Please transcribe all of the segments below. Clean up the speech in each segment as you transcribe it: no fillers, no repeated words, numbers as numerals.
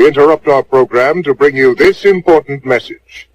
We interrupt our program to bring you this important message.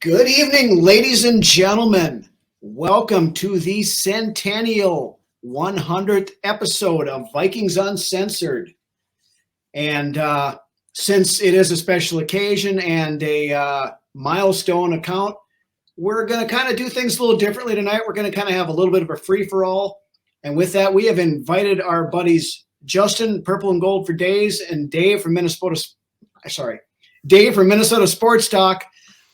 Good evening, ladies and gentlemen. Welcome to the centennial 100th episode of Vikings Uncensored. And since it is a special occasion and a milestone account, we're going to kind of do things a little differently tonight. We're going to kind of have a little bit of a free-for-all. And with that, we have invited our buddies Justin, Purple and Gold for Days, and Dave from Minnesota Sports Talk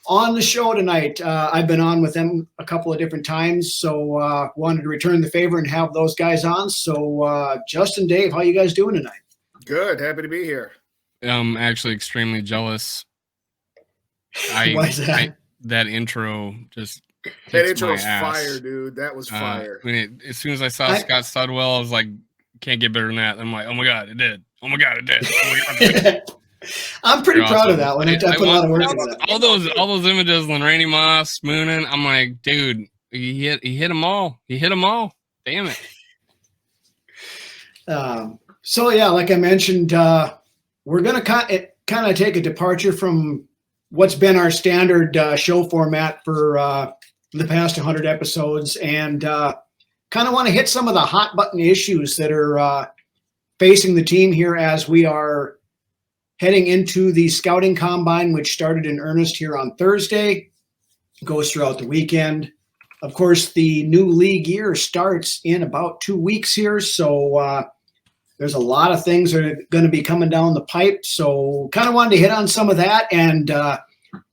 on the show tonight. I've been on with them a couple of different times, so wanted to return the favor and have those guys on. So Justin, Dave, how you guys doing tonight? Good. Happy to be here. I'm actually extremely jealous. Why is that? That intro just that intro was fire, dude. That was fire. As soon as I saw Scott Studwell, I was like, can't get better than that. I'm like, oh my God, it did. Oh my God, it did. Oh my God, it did. I'm pretty proud of that one. I put a lot of work into that. All those images on Randy Moss mooning. I'm like, dude, he hit them all. He hit them all. Damn it. So yeah, like I mentioned, we're gonna kind of take a departure from what's been our standard show format for the past 100 episodes, and kind of want to hit some of the hot button issues that are facing the team here as we are heading into the scouting combine, which started in earnest here on Thursday, goes throughout the weekend. Of course, the new league year starts in about 2 weeks here, so there's a lot of things that are going to be coming down the pipe. So kind of wanted to hit on some of that and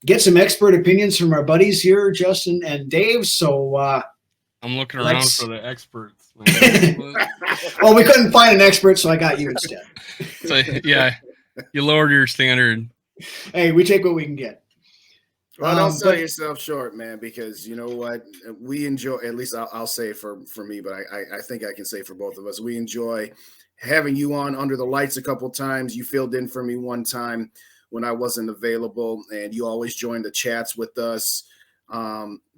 get some expert opinions from our buddies here, Justin and Dave. So I'm looking around for the experts. Well, we couldn't find an expert, so I got you instead. So, yeah. You lowered your standard. Hey, we take what we can get. Well, don't sell yourself short, man, because you know what? We enjoy, at least I'll say for me, but I think I can say for both of us, we enjoy having you on under the lights a couple times. You filled in for me one time when I wasn't available, and you always join the chats with us.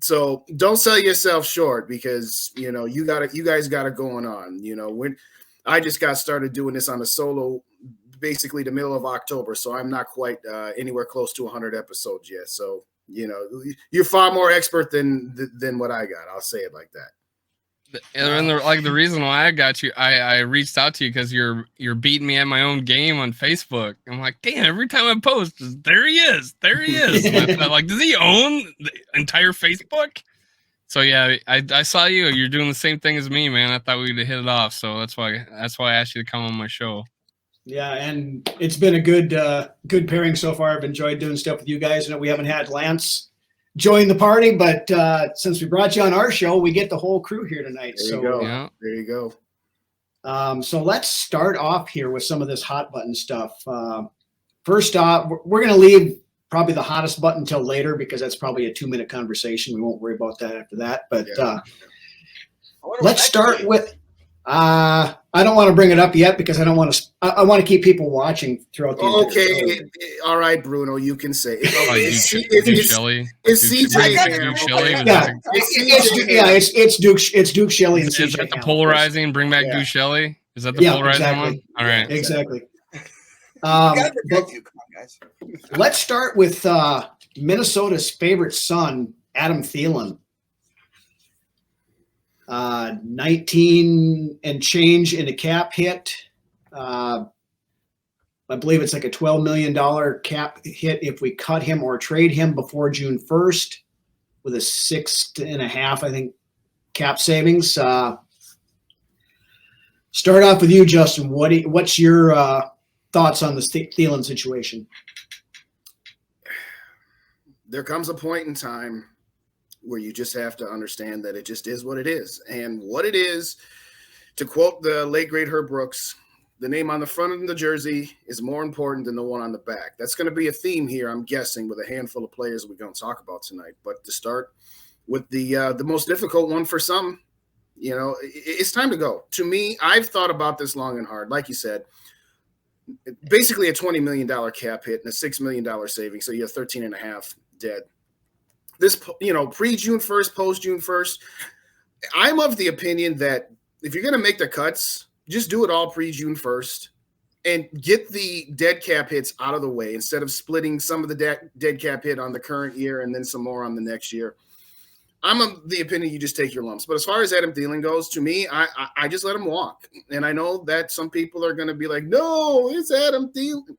So don't sell yourself short because, you know, you guys got it going on. You know, when I just got started doing this on a solo basically the middle of October, so I'm not quite anywhere close to 100 episodes yet. So, you know, you're far more expert than what I got. I'll say it like that. And the reason why I got you, I reached out to you because you're beating me at my own game on Facebook. I'm like, damn, every time I post, there he is. And I'm like, does he own the entire Facebook? So yeah, I saw you. You're doing the same thing as me, man. I thought we'd hit it off. So that's why I asked you to come on my show. Yeah, and it's been a good pairing so far. I've enjoyed doing stuff with you guys. I know we haven't had Lance join the party, but since we brought you on our show, we get the whole crew here tonight. There you go. Yeah. There you go. So let's start off here with some of this hot button stuff. First off, we're going to leave probably the hottest button until later because that's probably a 2-minute conversation. We won't worry about that after that. But let's start with I don't want to bring it up yet because I don't want to. I want to keep people watching throughout the. Okay, all right, Bruno, you can say. It's CJ. It's Duke Shelley and CJ. Is that the polarizing? Bring back Duke Shelley. Is that the polarizing one? All right, exactly. Let's start with Minnesota's favorite son, Adam Thielen. 19 and change in a cap hit. I believe it's like a $12 million cap hit if we cut him or trade him before June 1st with a 6.5, I think, cap savings. Start off with you, Justin. What's your thoughts on the Thielen situation? There comes a point in time where you just have to understand that it just is what it is. And what it is, to quote the late, great Herb Brooks, the name on the front of the jersey is more important than the one on the back. That's going to be a theme here, I'm guessing, with a handful of players we're going to talk about tonight. But to start with the most difficult one for some, it's time to go. To me, I've thought about this long and hard. Like you said, basically a $20 million cap hit and a $6 million savings. So you have 13.5 dead. This, pre-June 1st, post-June 1st, I'm of the opinion that if you're going to make the cuts, just do it all pre-June 1st and get the dead cap hits out of the way instead of splitting some of the dead cap hit on the current year and then some more on the next year. I'm of the opinion you just take your lumps. But as far as Adam Thielen goes, to me, I just let him walk. And I know that some people are going to be like, no, it's Adam Thielen.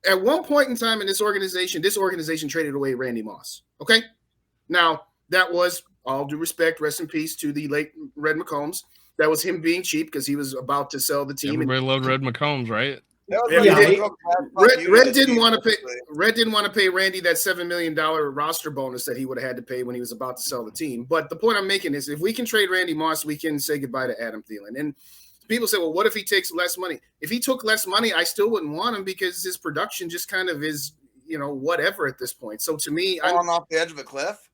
At one point in time in this organization traded away Randy Moss. Okay? Now, that was, all due respect, rest in peace to the late Red McCombs. That was him being cheap because he was about to sell the team. Everybody loved Red McCombs, right? Red didn't want to pay Randy that $7 million roster bonus that he would have had to pay when he was about to sell the team. But the point I'm making is, if we can trade Randy Moss, we can say goodbye to Adam Thielen. And people say, well, what if he takes less money? If he took less money, I still wouldn't want him because his production just kind of is, whatever at this point. So to me, falling off the edge of a cliff.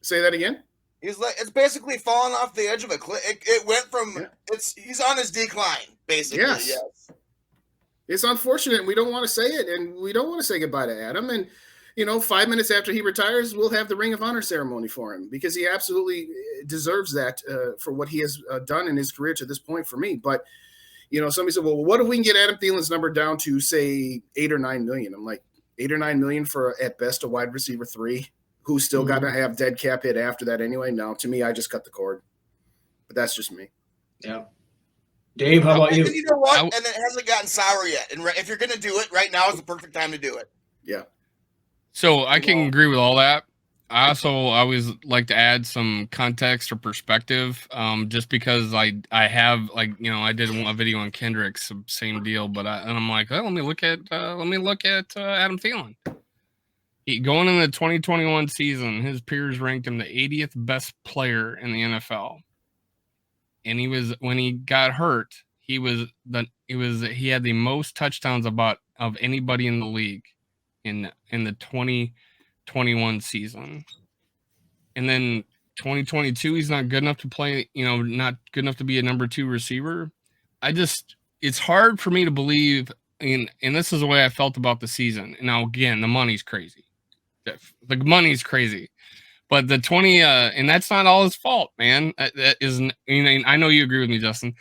Say that again. It's basically falling off the edge of a cliff. It went from he's on his decline, basically. Yes. It's unfortunate. We don't want to say it, and we don't want to say goodbye to Adam. And 5 minutes after he retires, we'll have the Ring of Honor ceremony for him because he absolutely deserves that for what he has done in his career to this point for me. But somebody said, well, what if we can get Adam Thielen's number down to say 8 or 9 million? I'm like, 8 or 9 million for at best a wide receiver 3. Who's still got to have dead cap hit after that anyway? No, to me, I just cut the cord. But that's just me. Yeah. Dave, how about you? You know what? And it hasn't gotten sour yet. And if you're going to do it, right now is the perfect time to do it. Yeah. So I can agree with all that. I also always like to add some context or perspective, just because I have I did a video on Kendricks, same deal, but I'm like, well, let me look at Adam Thielen. Going into the 2021 season, his peers ranked him the 80th best player in the NFL. And when he got hurt, he had the most touchdowns of anybody in the league in the 2021 season. And then 2022, he's not good enough to play, not good enough to be a number 2 receiver. It's hard for me to believe, and this is the way I felt about the season. Now, again, the money's crazy. The money's crazy, but the 20, and that's not all his fault, man. That is, I know you agree with me, Justin.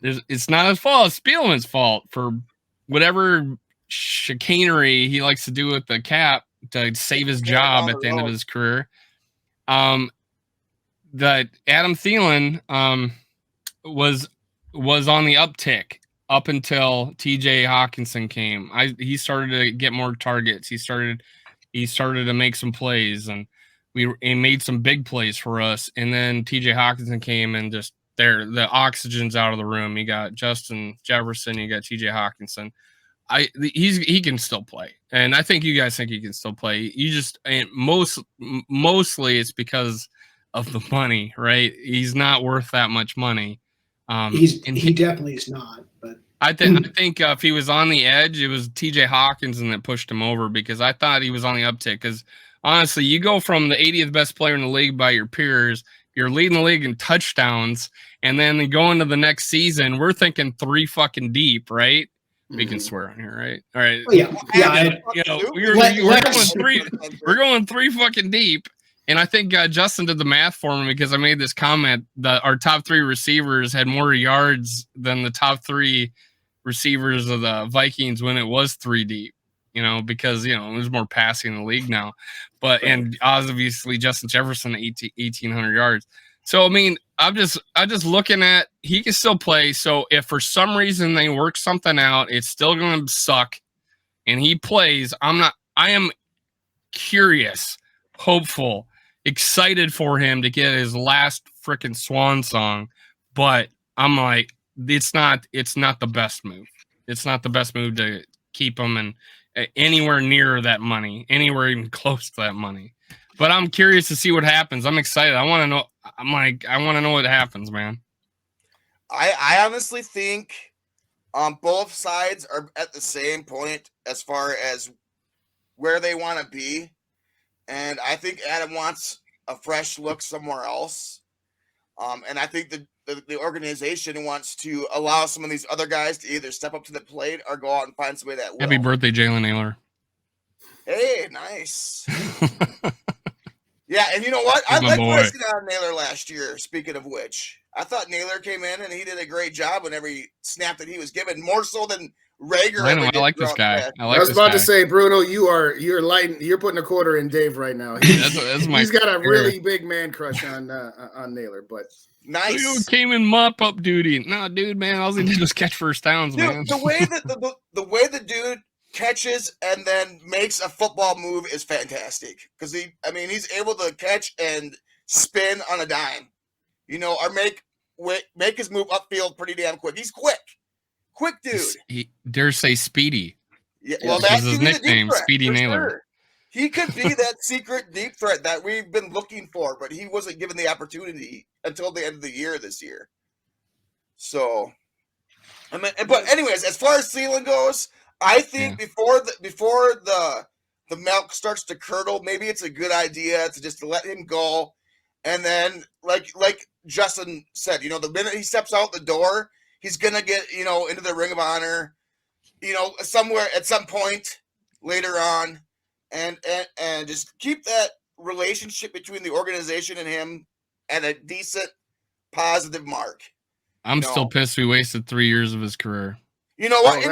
It's not his fault. It's Spielman's fault for whatever chicanery he likes to do with the cap to save his job at the end of his career. That Adam Thielen was on the uptick up until TJ Hawkinson came. He started to get more targets. He started to make some plays, and he made some big plays for us. And then TJ Hawkinson came, and just the oxygen's out of the room. You got Justin Jefferson, you got TJ Hawkinson. He can still play, and I think you guys think he can still play. Mostly it's because of the money, right? He's not worth that much money. He definitely is not, but. I think if he was on the edge, it was TJ Hawkinson that pushed him over, because I thought he was on the uptick. Because honestly, you go from the 80th best player in the league by your peers, you're leading the league in touchdowns, and then you go into the next season, we're thinking 3 fucking deep, right? We can swear on here, right? All right. We're going 3 fucking deep. And I think Justin did the math for me, because I made this comment that our top 3 receivers had more yards than the top 3 receivers of the Vikings when it was 3 deep. because there's more passing in the league now. But and obviously Justin Jefferson 1,800 yards. So I mean, I'm just looking at he can still play. So if for some reason they work something out, it's still going to suck, and he plays. I am curious, hopeful, excited for him to get his last freaking swan song. But I'm like, it's not the best move. It's not the best move to keep him and anywhere near that money, anywhere even close to that money. But I'm curious to see what happens. I'm excited. I want to know. I want to know what happens, man. I honestly think both sides are at the same point as far as where they want to be. And I think Adam wants a fresh look somewhere else. And I think the organization wants to allow some of these other guys to either step up to the plate or go out and find somebody that will. Happy birthday, Jalen Naylor. Hey, nice. Yeah, and you know what? I liked what I seen out of Naylor last year, speaking of which. I thought Naylor came in and he did a great job on every snap that he was given, more so than Rager. I like this guy. I was about to say, Bruno, you're putting a quarter in Dave right now. He's got a really big man crush on Naylor, but nice. You came in mop up duty. No, dude, man, all he did was catch first downs, man. The way that the dude catches and then makes a football move is fantastic because he's able to catch and spin on a dime, or make his move upfield pretty damn quick. He's quick dude. He dare say speedy. Yeah, well, that's his nickname, Speedy Naylor. Sure. He could be that secret deep threat that we've been looking for, but he wasn't given the opportunity until the end of the year this year. So, but anyways, as far as Thielen goes, I think before the milk starts to curdle, maybe it's a good idea to just let him go, and then like Justin said, the minute he steps out the door, he's gonna get into the Ring of Honor, somewhere at some point later on, and just keep that relationship between the organization and him at a decent, positive mark. I'm still pissed we wasted 3 years of his career. You know what?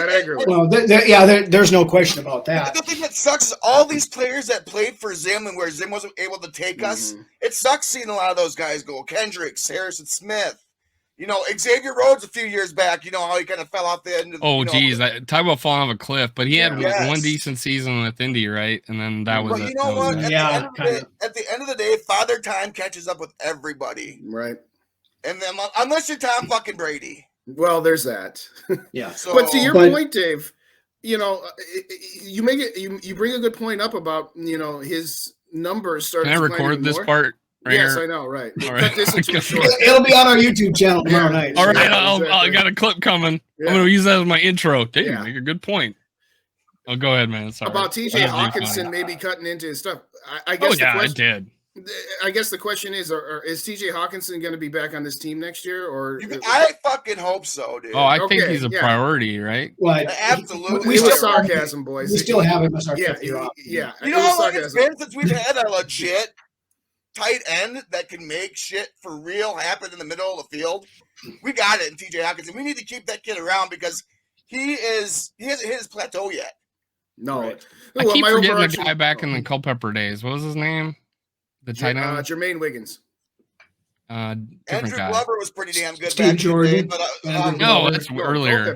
Well, there's no question about that. The thing that sucks is all these players that played for Zim and where Zim wasn't able to take us. It sucks seeing a lot of those guys go. Kendricks, Harrison Smith, Xavier Rhodes a few years back. How he kind of fell off the end of. Geez, talk about falling off a cliff. But he had one decent season with Indy, right? And then that was. But you know what? At the end of the day, Father Time catches up with everybody. Right. And then unless you're Tom fucking Brady. Well, there's that. Yeah. But to your point, Dave, you make it. You bring a good point up about his numbers starting. Can I record this part? Yes, here? I know. Right. All right. Cut this into a short. It'll be on our YouTube channel tomorrow night. All right. I got a clip coming. Yeah. I'm going to use that as my intro. Damn, make a good point. Oh, go ahead, man. Sorry. About TJ Hawkinson maybe cutting into his stuff. I guess. I did. I guess the question is TJ Hawkinson going to be back on this team next year? Or I fucking hope so, dude. Oh, I think he's a priority, right? Well, absolutely. We still sarcasm, boys. We still have him as our fifth year. Yeah. You know how long it's been since we've had a legit tight end that can make shit for real happen in the middle of the field? We got it in TJ Hawkinson. We need to keep that kid around because he hasn't hit his plateau yet. No. Right. I keep forgetting the guy back in the Culpepper days. What was his name? The tight end? Jermaine Wiggins. Different Andrew guy. Glover was pretty damn good Steve back Jordan. in the day, No, that's earlier.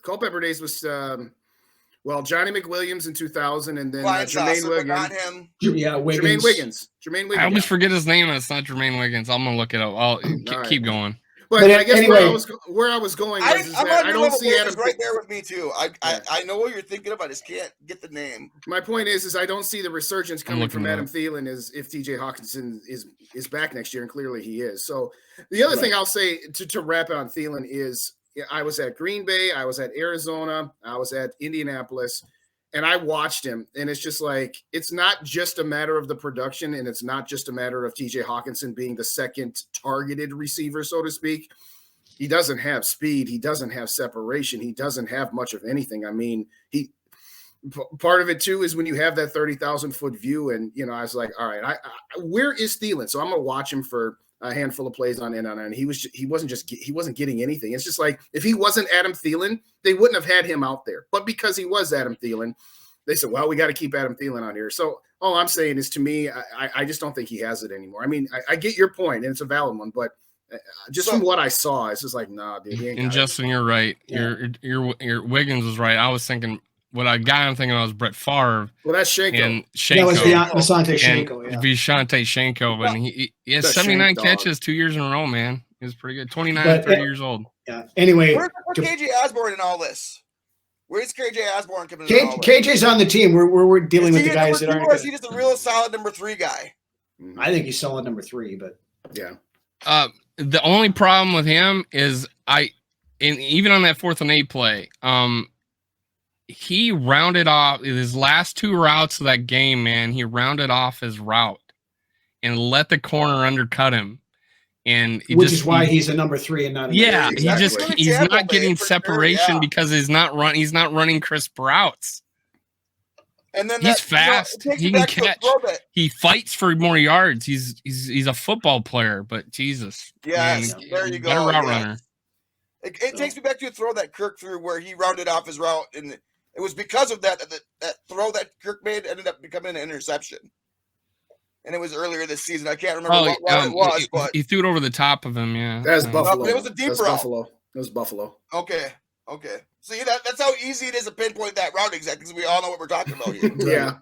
Culpepper days was Johnny McWilliams in 2000, and then Jermaine Wiggins. Wiggins. Jermaine Wiggins. I always forget his name, and it's not Jermaine Wiggins. I'm gonna look it up. I'll keep going. But I guess anyway, where I was going was that I don't see Adam right there with me too. I know what you're thinking of. I just can't get the name. My point is I don't see the resurgence coming from Adam Thielen as if TJ Hawkinson is back next year, and clearly he is. So the other thing I'll say to wrap on Thielen is I was at Green Bay, I was at Arizona, I was at Indianapolis, and I watched him, and it's just like it's not just a matter of the production, and it's not just a matter of TJ Hawkinson being the second targeted receiver, so to speak. He doesn't have speed. He doesn't have separation. He doesn't have much of anything. I mean, part of it too is when you have that 30,000-foot view, and I was like, all right, where is Thielen? So I'm gonna watch him for a handful of plays on and he wasn't getting anything. It's just like if he wasn't Adam Thielen, they wouldn't have had him out there. But because he was Adam Thielen, they said, well, we got to keep Adam Thielen on here. So all I'm saying is, to me, I just don't think he has it anymore. I mean, I get your point, and it's a valid one, but just from what I saw, it's just like, nah, dude. And Justin, you're right. Yeah. Your Wiggins was right. I was thinking what I got him thinking was Brett Favre. Well, that's Shanko. And That was Shanko. Visante Shanko, yeah. Visante Shanko. And he has That's 79 Shank catches 2 years in a row, man. He was pretty good. 29, 30 years old. Yeah. Anyway. Where's KJ Osborne in all this? Where's KJ Osborne coming in all this? KJ's on the team. We're dealing with the guys that aren't. Or is he just a real solid number 3 guy? I think he's solid number 3, but yeah. The only problem with him is even on that 4th and 8 play, he rounded off his last 2 routes of that game, man. He rounded off his route and let the corner undercut him. And which is why he's a number 3 and not a yeah, exactly. he's not getting separation because he's not running crisp routes. And then he's fast. He can catch. He fights for more yards. He's a football player, but Jesus. Yes, man, there you go. Better route runner. It takes me back to a throw that Kirk threw where he rounded off his route, and it was because of that throw that Kirk made ended up becoming an interception. And it was earlier this season. I can't remember what it was, but he threw it over the top of him. Yeah, that was Buffalo. It was a deep route. It was Buffalo. Okay. See, that's how easy it is to pinpoint that route exactly, because we all know what we're talking about here. Yeah.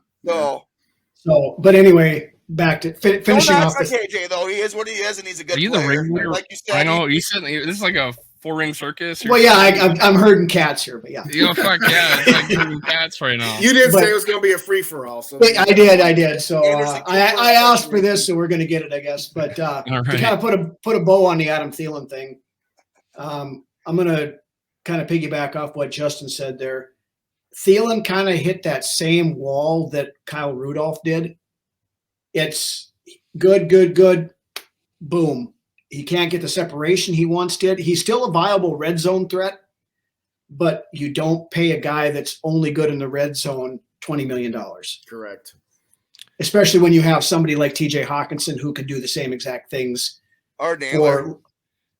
So, but anyway, back to finishing off. KJ though, he is what he is, and he's a good player. Like you said, I know you said this is like a 4-ring circus. Well, yeah, I'm herding cats here, but yeah. Fuck yeah, it's like herding cats right now. You didn't say it was going to be a free for all. So I did. So I asked for this, so we're going to get it, I guess. But to kind of put a bow on the Adam Thielen thing, I'm going to kind of piggyback off what Justin said there. Thielen kind of hit that same wall that Kyle Rudolph did. It's good, boom. He can't get the separation he once did. He's still a viable red zone threat, but you don't pay a guy that's only good in the red zone $20 million. Correct. Especially when you have somebody like TJ Hawkinson who can do the same exact things for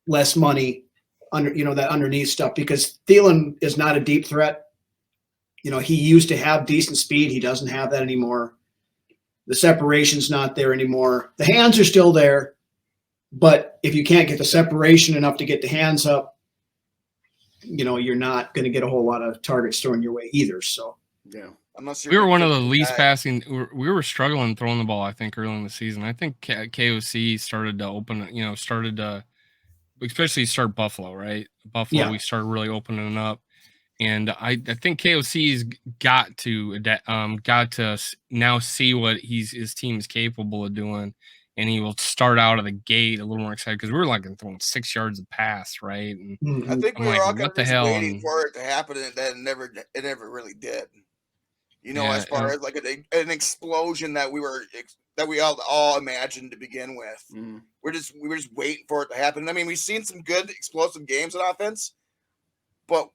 less money that underneath stuff, because Thielen is not a deep threat. He used to have decent speed. He doesn't have that anymore. The separation's not there anymore. The hands are still there, but if you can't get the separation enough to get the hands up, you're not going to get a whole lot of targets thrown your way either. So, yeah. We were one of the least passing. We were struggling throwing the ball, I think, early in the season. I think KOC started to open, especially start Buffalo, right? Buffalo, we started really opening up. And I think KOC's got to now see what his team is capable of doing, and he will start out of the gate a little more excited, because we were like throwing 6 yards of pass, right? And I think we were all kind of waiting for it to happen, and then it never really did. As far as like an explosion that we all imagined to begin with. Mm. We were just waiting for it to happen. I mean, we've seen some good explosive games on offense, but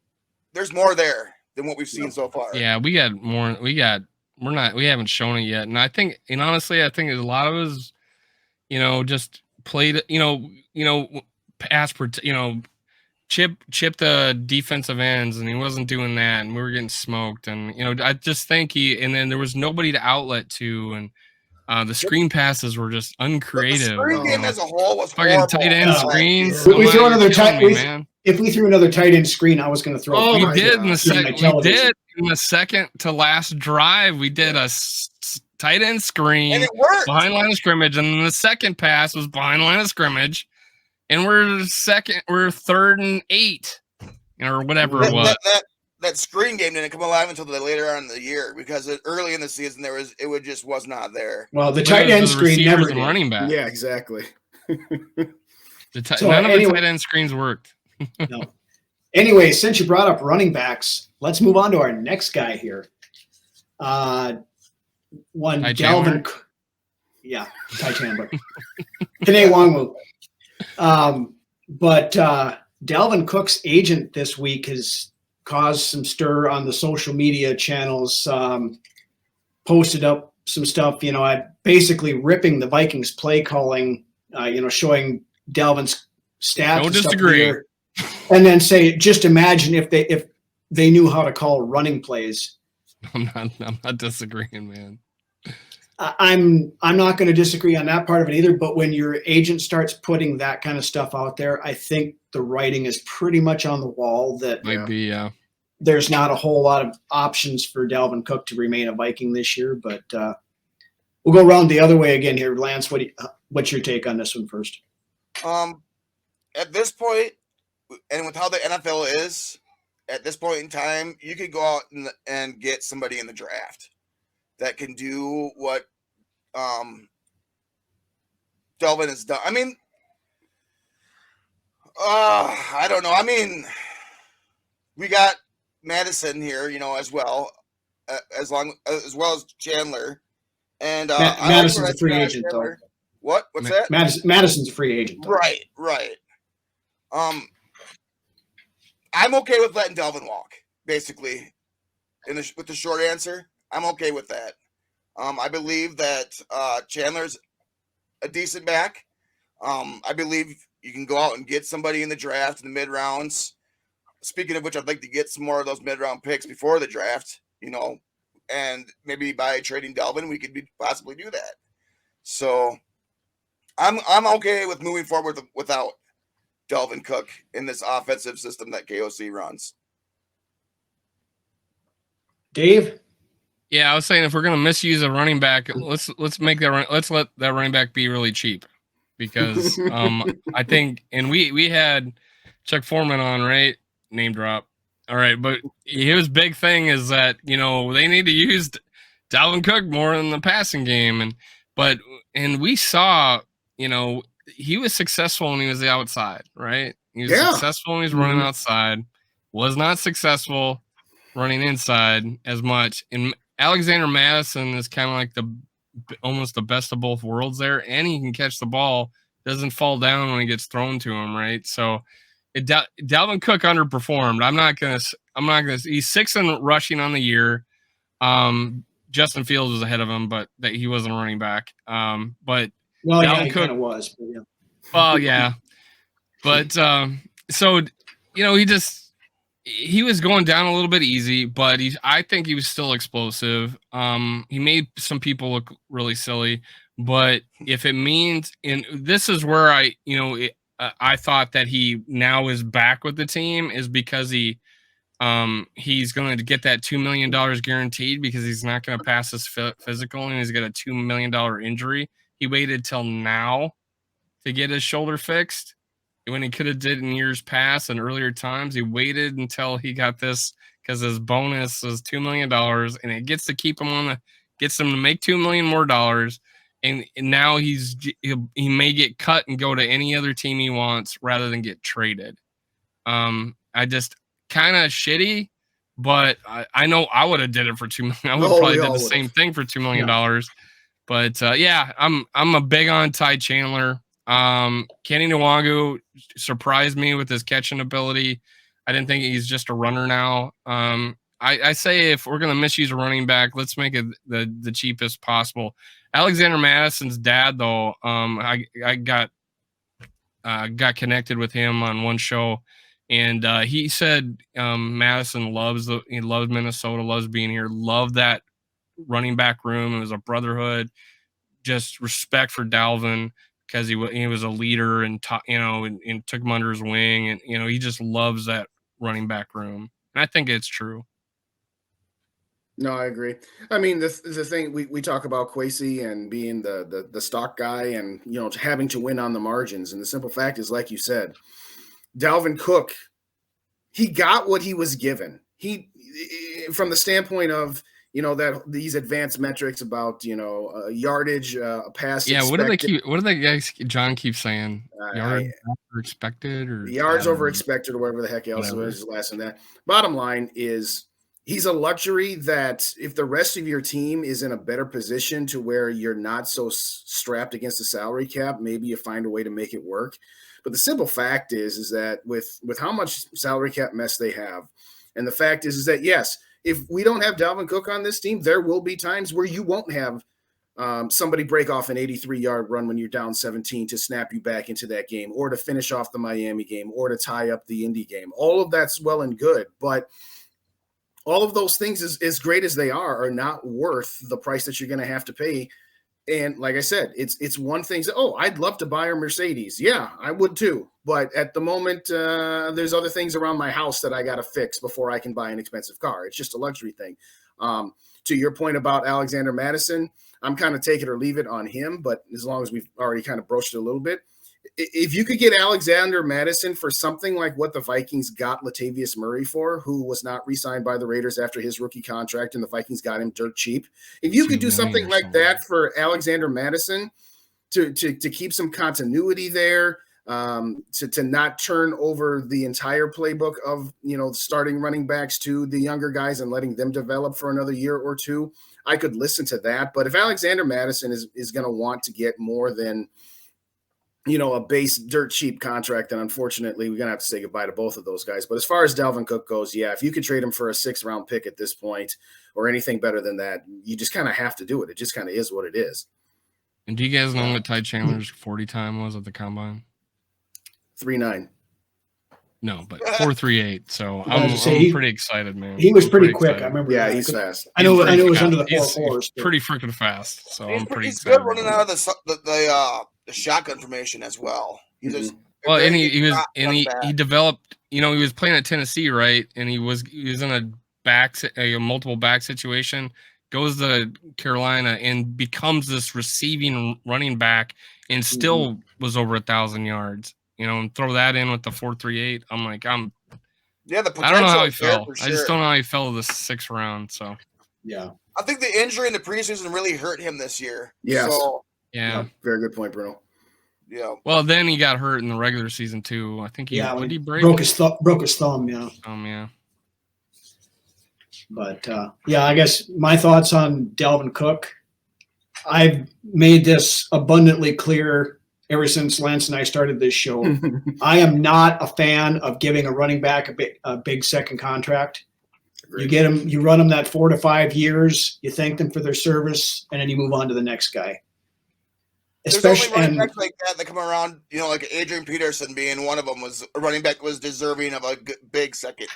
there's more there than what we've seen so far. Yeah, we got more. We haven't shown it yet. And I think, and honestly, a lot of us, just played, pass, chip the defensive ends, and he wasn't doing that, and we were getting smoked. And, I just think and then there was nobody to outlet to, and the screen passes were just uncreative. The screen game as a whole was fucking horrible. tight end screens. We threw another tight. If we threw another tight end screen, I was going to throw. Oh, we did in the second. We did in the second to last drive. We did a tight end screen, and it worked behind line of scrimmage, and then the second pass was behind line of scrimmage, and we're 3rd and 8, or whatever it was. That screen game didn't come alive until later on in the year, because early in the season it just was not there. Well, the tight end screen never did. Running back. Yeah, exactly. None of the tight end screens worked. No. Anyway, since you brought up running backs, let's move on to our next guy here. Dalvin. Yeah, Ty Chandler. Kene Nwangwu. But Dalvin Cook's agent this week has caused some stir on the social media channels. Posted up some stuff, basically ripping the Vikings play calling, showing Dalvin's stats. Don't disagree. And then say, just imagine if they knew how to call running plays. I'm not disagreeing, man. I'm not going to disagree on that part of it either. But when your agent starts putting that kind of stuff out there, I think the writing is pretty much on the wall that Might be, yeah. There's not a whole lot of options for Dalvin Cook to remain a Viking this year. But we'll go around the other way again here, Lance. What's your take on this one first? At this point, and with how the NFL is, at this point in time, you could go out and get somebody in the draft that can do what Dalvin has done. I mean, I don't know. I mean, we got Madison here, as well, as well as Chandler, and Madison's a free agent, though. What's that? Madison's a free agent, though. Right. I'm okay with letting Dalvin walk, basically. With the short answer, I'm okay with that. I believe that Chandler's a decent back. I believe you can go out and get somebody in the draft in the mid rounds. Speaking of which, I'd like to get some more of those mid round picks before the draft, and maybe by trading Dalvin, we could possibly do that. So I'm okay with moving forward without Dalvin Cook in this offensive system that KOC runs. Dave? Yeah, I was saying if we're going to misuse a running back, let's let that running back be really cheap, because I think, and we had Chuck Foreman on, right? Name drop. All right, but his big thing is that they need to use Dalvin Cook more in the passing game, and we saw he was successful when he was outside, right? He was successful when he was running outside. Was not successful running inside as much. And Alexander Madison is kind of like almost the best of both worlds there, and he can catch the ball, doesn't fall down when it gets thrown to him, right? So Dalvin Cook underperformed. I'm not gonna. He's 6th in rushing on the year. Justin Fields was ahead of him, but that he wasn't a running back. But well, Dalvin yeah, he Cook kind of was. But yeah. Well, yeah, but so he was going down a little bit easy, but I think he was still explosive. He made some people look really silly, but if it means, and this is where I thought that he now is back with the team, is because he's going to get that $2 million guaranteed, because he's not going to pass his physical, and he's got a $2 million injury. He waited till now to get his shoulder fixed when he could have did in years past and earlier times. He waited until he got this because his bonus was $2 million, and it gets to keep him gets him to make $2 million more dollars. And now he may get cut and go to any other team he wants rather than get traded. I just kind of shitty, but I know I would have did it for $2 million. I would probably did the same thing for $2 million. Yeah. But I'm a big on Ty Chandler. Kenny Nwangu surprised me with his catching ability. I didn't think he's just a runner now. I say if we're going to misuse a running back, let's make it the cheapest possible. Alexander Madison's dad, though, I got connected with him on one show, and he said Madison loves Minnesota, loves being here, loved that running back room. It was a brotherhood, just respect for Dalvin, because he was a leader and and took him under his wing, and he just loves that running back room, and I think it's true. No, I agree. I mean, the thing we talk about Kwesi and being the stock guy, and having to win on the margins, and the simple fact is, like you said, Dalvin Cook, he got what he was given. He, from the standpoint of that these advanced metrics about yardage, pass. Yeah, what do they guys John keeps saying? Yards over expected, or yards over expected, or whatever the heck else is less than that. Bottom line is, he's a luxury that if the rest of your team is in a better position to where you're not so strapped against the salary cap, maybe you find a way to make it work. But the simple fact is that with how much salary cap mess they have, and the fact is that, yes, if we don't have Dalvin Cook on this team, there will be times where you won't have somebody break off an 83-yard run when you're down 17 to snap you back into that game, or to finish off the Miami game, or to tie up the Indy game. All of that's well and good, but all of those things, as great as they are not worth the price that you're going to have to pay. And like I said, it's one thing. I'd love to buy a Mercedes. Yeah, I would too. But at the moment, there's other things around my house that I got to fix before I can buy an expensive car. It's just a luxury thing. To your point about Alexander Mattison, I'm kind of take it or leave it on him. But as long as we've already kind of broached it a little bit, if you could get Alexander Mattison for something like what the Vikings got Latavius Murray for, who was not re-signed by the Raiders after his rookie contract, and the Vikings got him dirt cheap. If you could do something like that for Alexander Mattison to keep some continuity there, to not turn over the entire playbook of, starting running backs to the younger guys and letting them develop for another year or two, I could listen to that. But if Alexander Mattison is going to want to get more than a base dirt cheap contract, then unfortunately we're going to have to say goodbye to both of those guys. But as far as Dalvin Cook goes, yeah, if you could trade him for a 6th round pick at this point or anything better than that, you just kind of have to do it. It just kind of is what it is. And do you guys know what Ty Chandler's 40 time was at the combine? 3.9. No, but 4.38. So I'm pretty excited, man. He was pretty quick. I remember. Yeah, he's fast. I know it was under the 4.4s. Pretty freaking fast. So I'm pretty he's excited. good running out of the shotgun formation as well. He developed. He was playing at Tennessee, right? And he was in a multiple back situation. Goes to Carolina and becomes this receiving running back, and still was over 1,000 yards. And throw that in with the 4.38. I'm like, I don't know how he fell. Sure. I just don't know how he fell to the 6th round. So yeah, I think the injury in the preseason really hurt him this year. Yes. So, yeah. Very good point, Bruno. Yeah. Well, then he got hurt in the regular season too. I think he break? Broke his thumb. Yeah. Yeah. But I guess my thoughts on Dalvin Cook. I've made this abundantly clear ever since Lance and I started this show. I am not a fan of giving a running back a big second contract. Agreed. You get them, you run them that 4 to 5 years, you thank them for their service, and then you move on to the next guy. Especially there's only running backs like that come around, like Adrian Peterson being one of them, was a running back was deserving of a big second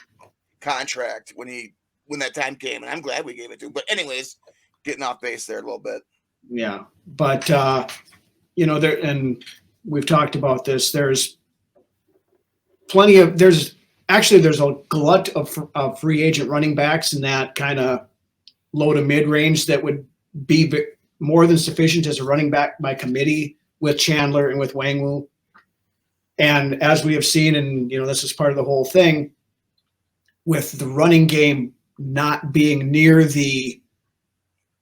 contract when that time came, and I'm glad we gave it to him. But anyways, getting off base there a little bit. Yeah, but there, and we've talked about this. There's a glut of free agent running backs in that kind of low to mid range that would be more than sufficient as a running back by committee with Chandler and with Wangwu. And as we have seen, and this is part of the whole thing, with the running game not being near the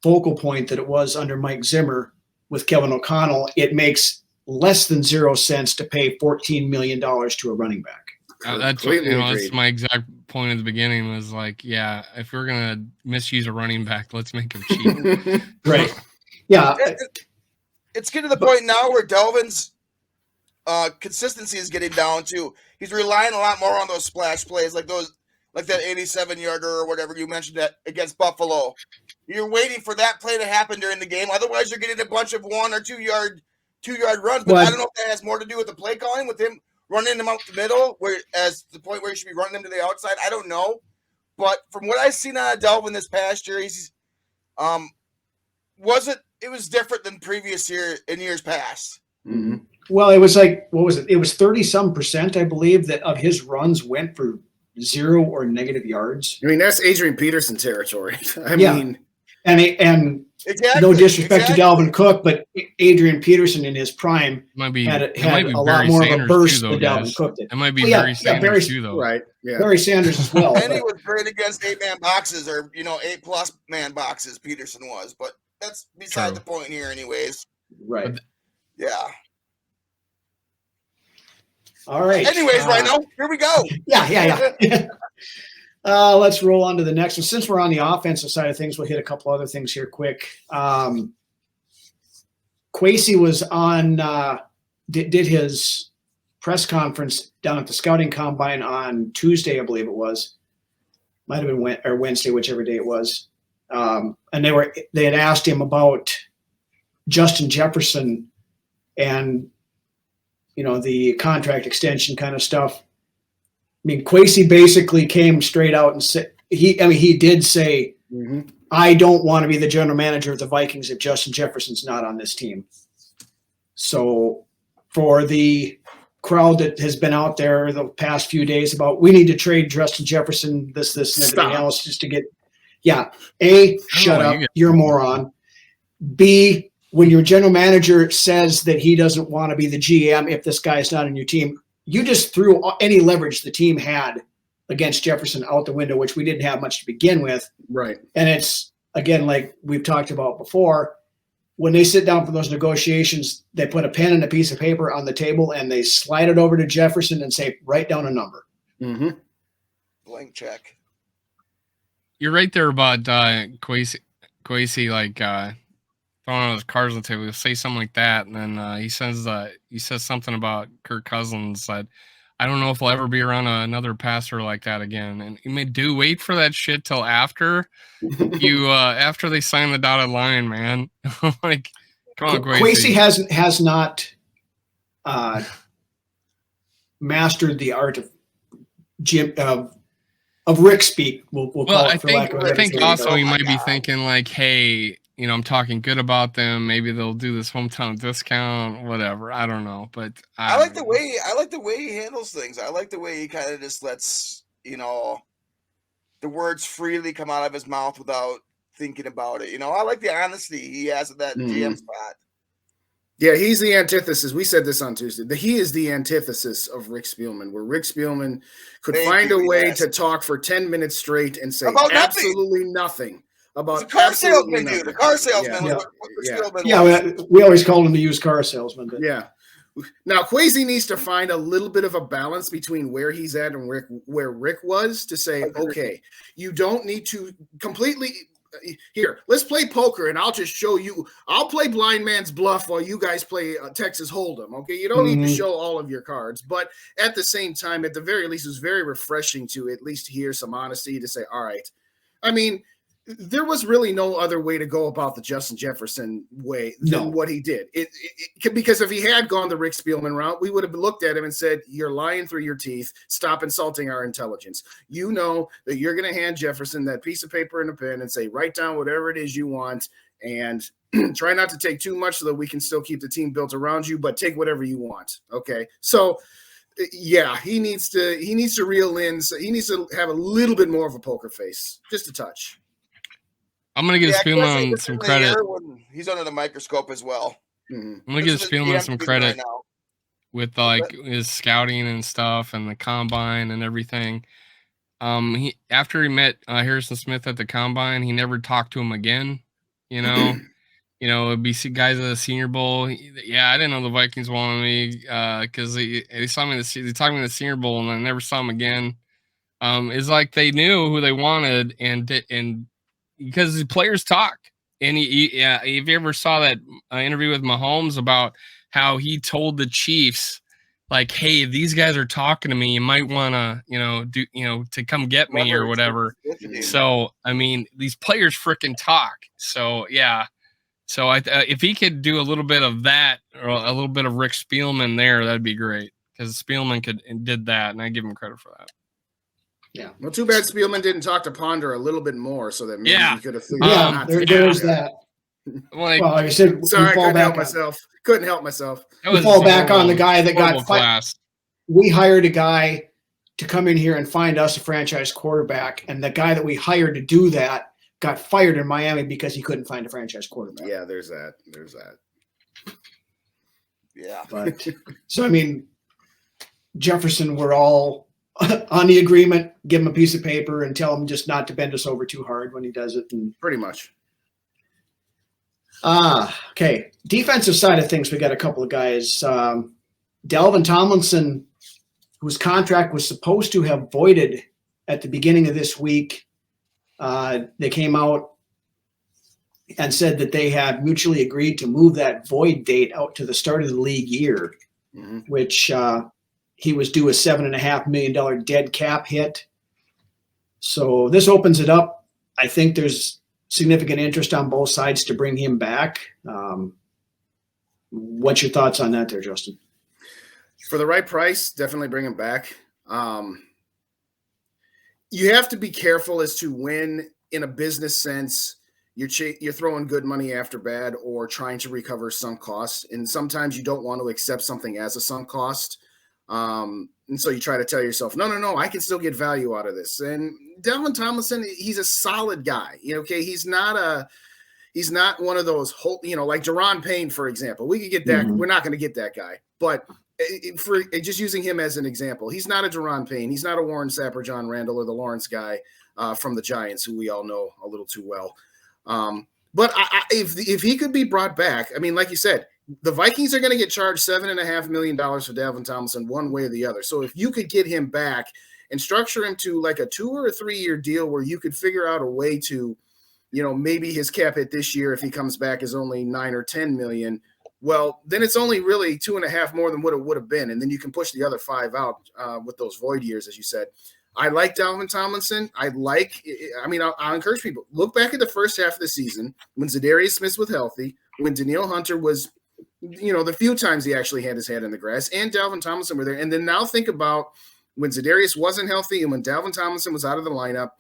focal point that it was under Mike Zimmer with Kevin O'Connell, it makes less than 0 sense to pay $14 million to a running back. That's my exact point at the beginning was like, yeah, if we're going to misuse a running back, let's make him cheap. Right. Yeah. It's getting to the point now where Dalvin's consistency is getting down too. He's relying a lot more on those splash plays, like that 87-yarder or whatever you mentioned that against Buffalo. You're waiting for that play to happen during the game. Otherwise, you're getting a bunch of 1 or 2 yard runs. But I don't know if that has more to do with the play calling, with him running them out the middle, as the point where you should be running them to the outside. I don't know. But from what I've seen out of Dalvin this past year, he's it was different than previous year in years past. Mm-hmm. Well, it was like, what was it? It was 30-some%, I believe, that of his runs went for 0 or negative yards. I mean, that's Adrian Peterson territory. I mean, and exactly, no disrespect to Dalvin Cook, but Adrian Peterson in his prime had a lot more of a burst than Dalvin Cook did. It might be Barry Sanders too, though. Right. Yeah. Barry Sanders as well. And he was great against 8-man boxes or 8+ man boxes. Peterson was, but that's beside the point here, anyways. Right. Yeah. All right. Anyways, right now, here we go. Yeah. Let's roll on to the next one. Since we're on the offensive side of things, we'll hit a couple other things here quick. Kwesi was on did his press conference down at the scouting combine on Tuesday, I believe it was. Might have been Wednesday, whichever day it was. And they had asked him about Justin Jefferson and the contract extension kind of stuff. I mean, Kwesi basically came straight out and he did say, Mm-hmm. I don't want to be the general manager of the Vikings if Justin Jefferson's not on this team. So for the crowd that has been out there the past few days about we need to trade Justin Jefferson, this, and everything else just to get A, shut up, you're a moron. B, when your general manager says that he doesn't want to be the GM if this guy is not on your team, you just threw any leverage the team had against Jefferson out the window, which we didn't have much to begin with. Right. And it's, again, like we've talked about before, when they sit down for those negotiations, they put a pen and a piece of paper on the table and they slide it over to Jefferson and say, write down a number. Mm-hmm. Blank check. You're right there about Kwesi like throwing all his cards on the table. He'll say something like that, and then he says something about Kirk Cousins that I don't know if he'll ever be around another passer like that again. And you may wait for that shit till after after they sign the dotted line, man. Like, come on, Kwesi has not mastered the art of Rick speak. We'll call it for lack of a better I think term. also you might be thinking like, hey, I'm talking good about them. Maybe they'll do this hometown discount, whatever. I don't know, but I like the way he handles things. I like the way he kind of just lets the words freely come out of his mouth without thinking about it. I like the honesty he has at that GM spot. Yeah, he's the antithesis. We said this on Tuesday. He is the antithesis of Rick Spielman, where Rick Spielman could find a way to talk for 10 minutes straight and say about absolutely nothing. About the car salesman, dude. The car salesman. We always called him the used car salesman. But. Yeah. Now, Kwesi needs to find a little bit of a balance between where he's at and where Rick was to say, okay, you don't need to completely – here, let's play poker, and I'll just show you – I'll play blind man's bluff while you guys play Texas Hold'em, okay? You don't need to show all of your cards. But at the same time, at the very least, it was very refreshing to at least hear some honesty to say, all right. I mean – there was really no other way to go about the Justin Jefferson way than what he did. Because if he had gone the Rick Spielman route, we would have looked at him and said, you're lying through your teeth. Stop insulting our intelligence. You know that you're going to hand Jefferson that piece of paper and a pen and say, write down whatever it is you want and try not to take too much so that we can still keep the team built around you, but take whatever you want. Okay. So yeah, he needs to reel in. So he needs to have a little bit more of a poker face, just a touch. I'm going to give Spielman some credit. He's under the microscope as well. I'm going to give Spielman some credit with like his scouting and stuff and the combine and everything. After he met Harrison Smith at the combine, he never talked to him again. It'd be guys at the Senior Bowl. I didn't know the Vikings wanted me because they saw me they talked me in the Senior Bowl and I never saw him again. It's like they knew who they wanted and because the players talk. And if you ever saw that interview with Mahomes about how he told the Chiefs, like, hey, these guys are talking to me. You might want to, to come get me or whatever. So, I mean, these players freaking talk. So, yeah. So, if he could do a little bit of that or a little bit of Rick Spielman there, that'd be great. Because Spielman did that, and I give him credit for that. Yeah. Well, too bad Spielman didn't talk to Ponder a little bit more so that maybe he could have figured out. There's that. Like I said, sorry, I couldn't help myself. We fall back on the guy that got fired. We hired a guy to come in here and find us a franchise quarterback, and the guy that we hired to do that got fired in Miami because he couldn't find a franchise quarterback. Yeah, there's that. Yeah. But so I mean, Jefferson, we're all on the agreement, give him a piece of paper and tell him just not to bend us over too hard when he does it. And pretty much. Okay. Defensive side of things, we got a couple of guys. Dalvin Tomlinson, whose contract was supposed to have voided at the beginning of this week. They came out and said that they had mutually agreed to move that void date out to the start of the league year, which he was due a $7.5 million dead cap hit. So this opens it up. I think there's significant interest on both sides to bring him back. What's your thoughts on that there, Justin? For the right price, definitely bring him back. you have to be careful as to when, in a business sense, you're throwing good money after bad or trying to recover sunk costs. And sometimes you don't want to accept something as a sunk cost. And so you try to tell yourself, no, I can still get value out of this. And Dalvin Tomlinson, he's a solid guy. Okay, he's not one of those whole, like Deron Payne, for example. We could get that. We're not going to get that guy. But for just using him as an example, he's not a Deron Payne. He's not a Warren Sapp or John Randall or the Lawrence guy from the Giants, who we all know a little too well. But if he could be brought back, I mean, like you said, the Vikings are going to get charged $7.5 million for Dalvin Tomlinson one way or the other. So if you could get him back and structure him to like a 2 or 3 year deal where you could figure out a way to, maybe his cap hit this year, if he comes back, is only 9 or 10 million. Well, then it's only really 2.5 more than what it would have been. And then you can push the other 5 out with those void years, as you said. I like Dalvin Tomlinson. I'll encourage people, look back at the first half of the season when Zadarius Smith was healthy, when Danielle Hunter was, the few times he actually had his head in the grass, and Dalvin Tomlinson were there. And then now think about when Zadarius wasn't healthy and when Dalvin Tomlinson was out of the lineup.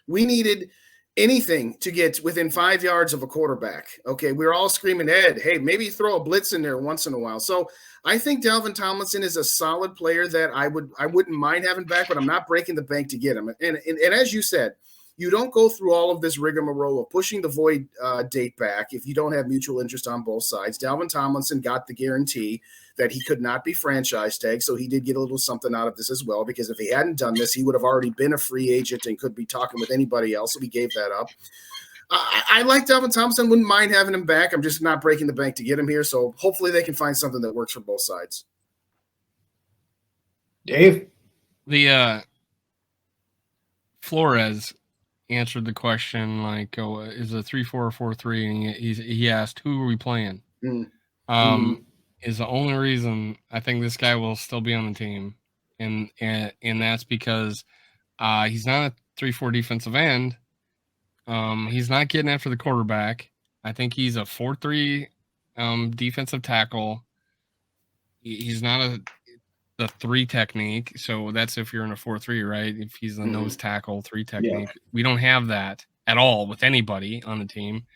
We needed anything to get within 5 yards of a quarterback. Okay, we were all screaming, Ed, hey, maybe throw a blitz in there once in a while. So I think Dalvin Tomlinson is a solid player that I wouldn't mind having back, but I'm not breaking the bank to get him. And as you said, you don't go through all of this rigmarole of pushing the void date back if you don't have mutual interest on both sides. Dalvin Tomlinson got the guarantee that he could not be franchise tagged, so he did get a little something out of this as well, because if he hadn't done this, he would have already been a free agent and could be talking with anybody else, so he gave that up. I like Dalvin Tomlinson, wouldn't mind having him back. I'm just not breaking the bank to get him here, so hopefully they can find something that works for both sides. Dave? The Flores answered the question like, is a 3-4 or 4-3, and he asked, who are we playing? Is the only reason I think this guy will still be on the team, and that's because he's not a 3-4 defensive end. He's not getting after the quarterback. I think he's a 4-3 defensive tackle. He's not the 3 technique. So that's if you're in a 4-3, right? If he's a nose tackle, 3 technique. Yeah. We don't have that at all with anybody on the team.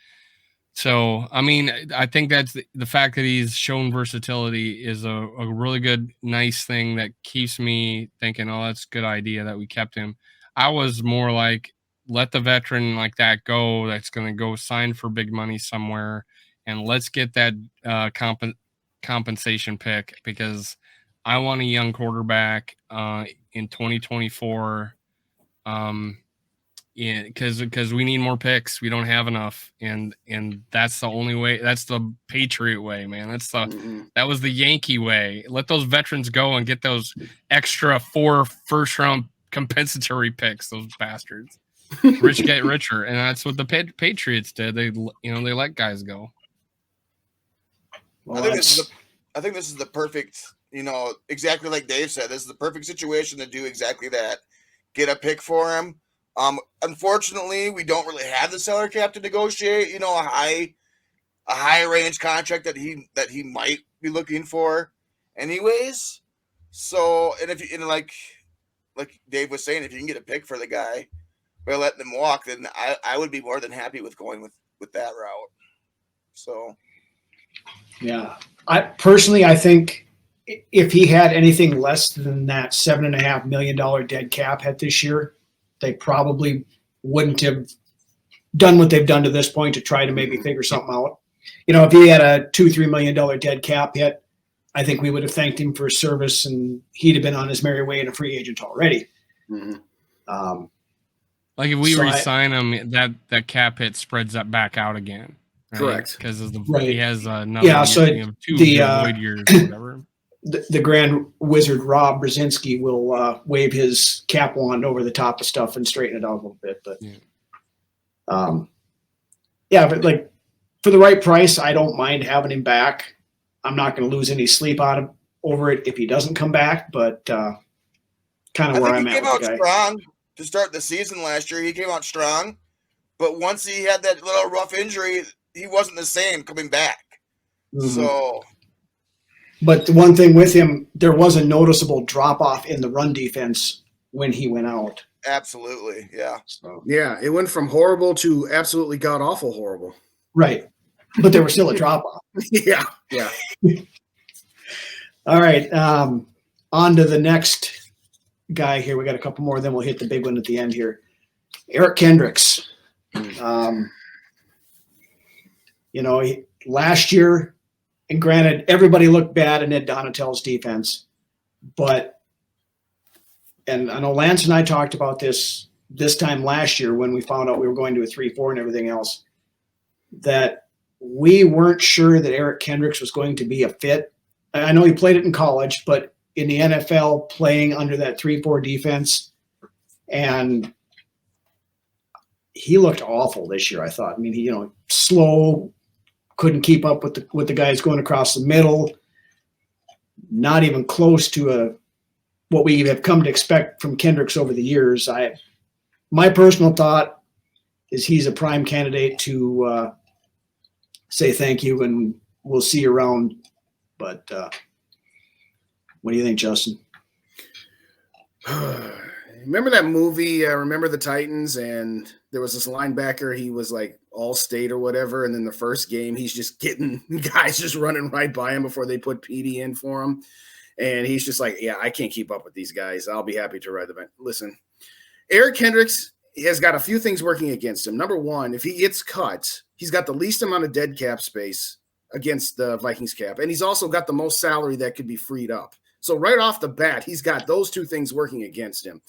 So, I mean, I think that's the fact that he's shown versatility is a really good, nice thing that keeps me thinking, oh, that's a good idea that we kept him. I was more like, let the veteran like that go. That's going to go sign for big money somewhere. And let's get that compensation pick, because I want a young quarterback in 2024. Because we need more picks. We don't have enough, and that's the only way. That's the Patriot way, man. That was the Yankee way. Let those veterans go and get those extra 4 first-round compensatory picks. Those bastards, rich get richer, and that's what the Patriots did. They let guys go. Well, I think this is the perfect, exactly like Dave said. This is the perfect situation to do exactly that. Get a pick for him. Unfortunately, we don't really have the salary cap to negotiate, a high range contract that he might be looking for anyways. So, and like Dave was saying, if you can get a pick for the guy by letting them walk, then I would be more than happy with going with that route. So, yeah, I think if he had anything less than that $7.5 million dead cap hit this year, they probably wouldn't have done what they've done to this point to try to maybe figure something out. If he had a $2-3 million dead cap hit, I think we would have thanked him for his service, and he'd have been on his merry way and a free agent already. Like if we re-sign him, that cap hit spreads that back out again. Right? Correct. Because right. He has another year, 2 void years or whatever. The Grand Wizard Rob Brzezinski will wave his cap wand over the top of stuff and straighten it out a little bit. But but like for the right price, I don't mind having him back. I'm not going to lose any sleep over it if he doesn't come back. But kind of where I'm at. He came out strong to start the season last year. He came out strong, but once he had that little rough injury, he wasn't the same coming back. So. But the one thing with him, there was a noticeable drop-off in the run defense when he went out. Absolutely. Yeah. So, Yeah, it went from horrible to absolutely god awful horrible. right. But there was still a drop off. Yeah. All right. On to the next guy here. We got a couple more, then we'll hit the big one at the end here. Eric Kendricks. Last year, and granted, everybody looked bad in Ed Donatello's defense, and I know Lance and I talked about this time last year when we found out we were going to a 3-4 and everything else, that we weren't sure that Eric Kendricks was going to be a fit. I know he played it in college, but in the NFL, playing under that 3-4 defense, and he looked awful this year, I thought. I mean, he, slow, couldn't keep up with the guys going across the middle, not even close to what we have come to expect from Kendricks over the years. My personal thought is he's a prime candidate to say thank you, and we'll see you around. But what do you think, Justin? Remember that movie, Remember the Titans? And there was this linebacker, he was like all-state or whatever, and then the first game, he's just getting guys just running right by him before they put PD in for him. And he's just like, yeah, I can't keep up with these guys. I'll be happy to ride the bench. Listen, Eric Kendricks has got a few things working against him. Number one, if he gets cut, he's got the least amount of dead cap space against the Vikings cap. And he's also got the most salary that could be freed up. So right off the bat, he's got those two things working against him.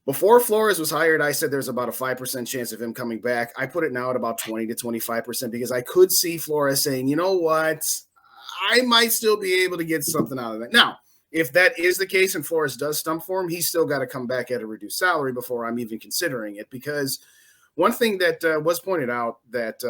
Before Flores was hired, I said there's about a 5% chance of him coming back. I put it now at about 20 to 25% because I could see Flores saying, you know what, I might still be able to get something out of it. Now, if that is the case and Flores does stump for him, he's still got to come back at a reduced salary before I'm even considering it. Because one thing that was pointed out that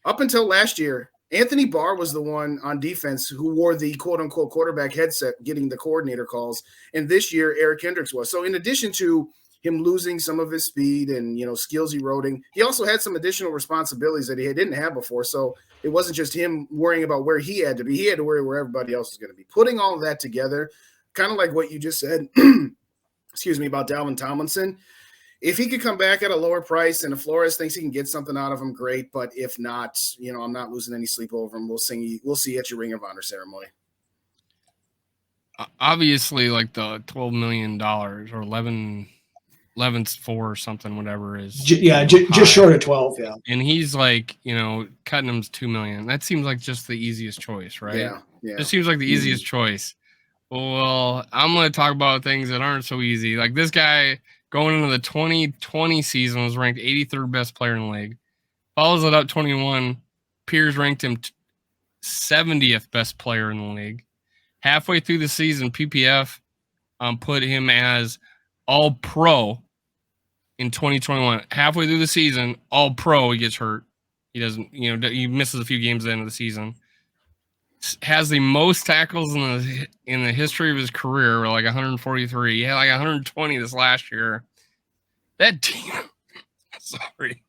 up until last year, Anthony Barr was the one on defense who wore the quote-unquote quarterback headset getting the coordinator calls. And this year, Eric Kendricks was. So in addition to him losing some of his speed and, skills eroding, he also had some additional responsibilities that he didn't have before. So it wasn't just him worrying about where he had to be. He had to worry where everybody else was going to be. Putting all of that together, kind of like what you just said, excuse me, about Dalvin Tomlinson. If he could come back at a lower price and if Flores thinks he can get something out of him, great. But if not, I'm not losing any sleep over him. We'll see at your Ring of Honor ceremony. Obviously, like the $12 million or 11's 4 or something, whatever is. Just short of 12. Yeah. And he's like, cutting him's $2 million. That seems like just the easiest choice, right? Yeah. It seems like the easiest choice. Well, I'm going to talk about things that aren't so easy. Like this guy going into the 2020 season was ranked 83rd best player in the league. Follows it up 21. Peers ranked him 70th best player in the league. Halfway through the season, PPF put him as All-Pro in 2021. Halfway through the season, All-Pro, he gets hurt. He doesn't, he misses a few games at the end of the season. Has the most tackles in the history of his career, like 143. He had like 120 this last year. That team, sorry,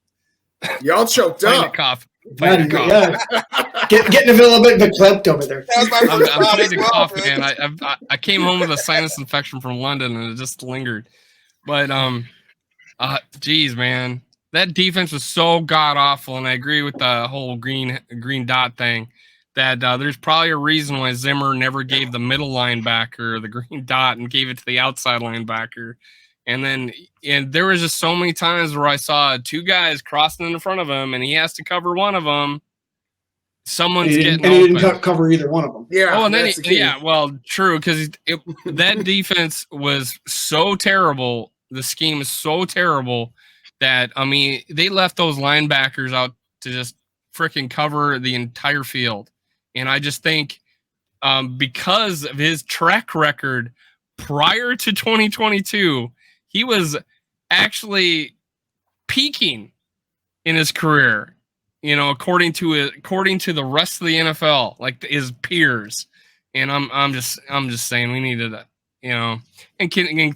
y'all choked up. Getting a little bit of a clipped over there. I'm fighting to cough, man. I came home with a sinus infection from London and it just lingered. But geez, man, that defense was so god awful, and I agree with the whole green dot thing. That there's probably a reason why Zimmer never gave the middle linebacker the green dot and gave it to the outside linebacker. And there was just so many times where I saw two guys crossing in front of him, and he has to cover one of them. Someone's getting open. He didn't cover either one of them. Yeah. Oh, and then well, true, because that defense was so terrible. The scheme is so terrible that they left those linebackers out to just freaking cover the entire field. And I just think because of his track record prior to 2022, he was actually peaking in his career, according to the rest of the NFL, like his peers. And I'm just saying we needed and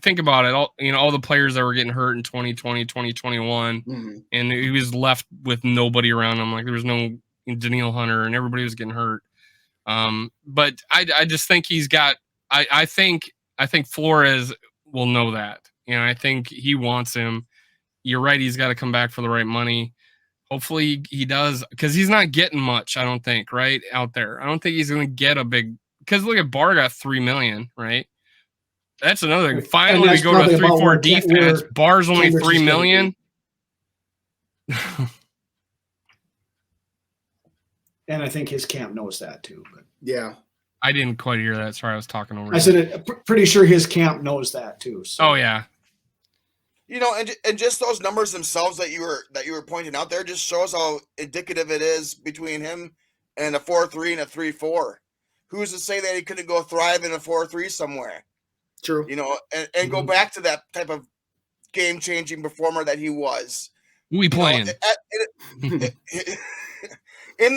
think about it. All the players that were getting hurt in 2020, 2021, and he was left with nobody around him. Like there was no Daniil Hunter, and everybody was getting hurt. But I just think he's got. I think Flores will know that, and I think he wants him. You're right. He's got to come back for the right money. Hopefully he does, because he's not getting much, I don't think, right, out there. I don't think he's going to get a big – because look at Barr got $3 million, right? That's another thing. Finally, we go to a 3-4 defense. Barr's only $3 million. And I think his camp knows that too. But yeah. I didn't quite hear that. Sorry, I was talking over you. I said pretty sure his camp knows that too. So. Oh, yeah. You know, and just those numbers themselves that you were pointing out there just shows how indicative it is between him and a 4-3 and a 3-4. Who's to say that he couldn't go thrive in a 4-3 somewhere? True. You know, and go back to that type of game-changing performer that he was. We playing. In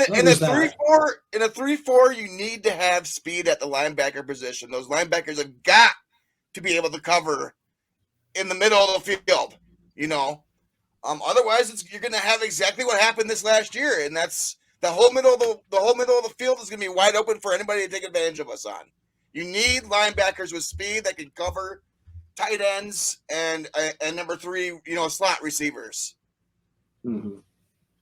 a 3-4, you need to have speed at the linebacker position. Those linebackers have got to be able to cover in the middle of the field, you know. Otherwise, you're going to have exactly what happened this last year, and that's the whole middle of the field is going to be wide open for anybody to take advantage of us on. You need linebackers with speed that can cover tight ends and number 3, you know, slot receivers. Mm-hmm.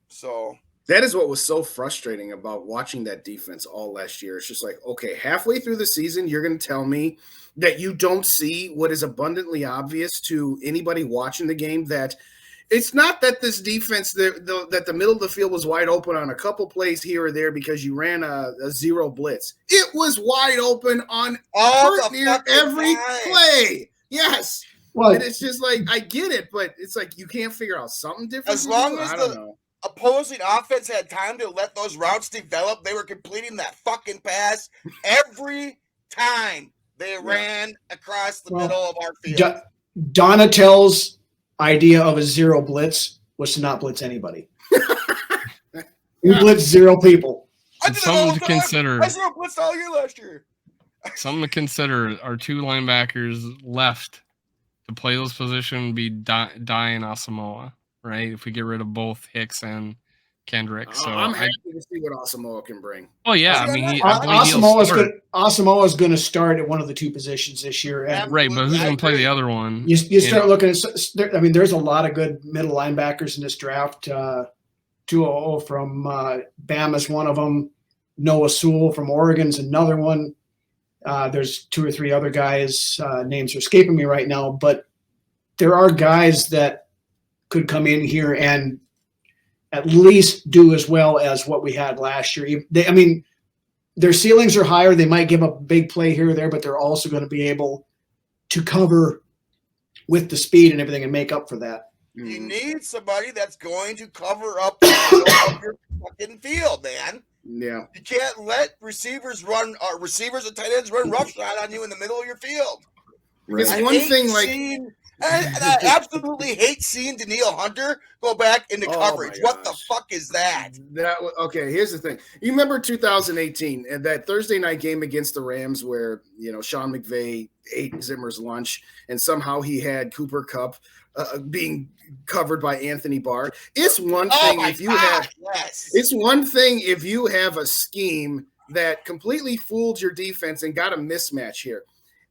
So that is what was so frustrating about watching that defense all last year. It's just like, okay, halfway through the season, you're going to tell me that you don't see what is abundantly obvious to anybody watching the game, that it's not that this defense, that the middle of the field was wide open on a couple plays here or there because you ran a zero blitz. It was wide open on near every play. Yes. Well, and it's just like, I get it, but it's like you can't figure out something different. As long as the opposing offense had time to let those routes develop, they were completing that fucking pass every time they ran across the middle of our field. Donatel's idea of a zero blitz was to not blitz anybody. We blitzed 0 people. Something to consider. I zero blitzed all year last year. Something to consider. Our 2 linebackers left to play those positions would be Dye and Asamoah, right? If we get rid of both Hicks and Kendricks. So I'm happy to see what Asamoah can bring. Oh yeah, I mean, Asamoah's going to start at one of the 2 positions this year, and right? But who's going to play the other one? You start looking at. I mean, there's a lot of good middle linebackers in this draft. 200 from Bama's one of them. Noah Sewell from Oregon's another one. There's 2 or 3 other guys. Names are escaping me right now, but there are guys that could come in here and at least do as well as what we had last year. I mean, their ceilings are higher. They might give up a big play here or there, but they're also going to be able to cover with the speed and everything and make up for that. You need somebody that's going to cover up the middle of your fucking field, man. Yeah. You can't let receivers and tight ends run roughshod on you in the middle of your field. Right. I absolutely hate seeing Danielle Hunter go back into coverage. What the fuck is that? Okay, here's the thing. You remember 2018 and that Thursday night game against the Rams where, you know, Sean McVay ate Zimmer's lunch and somehow he had Cooper Kupp being covered by Anthony Barr. It's one thing It's one thing if you have a scheme that completely fooled your defense and got a mismatch here.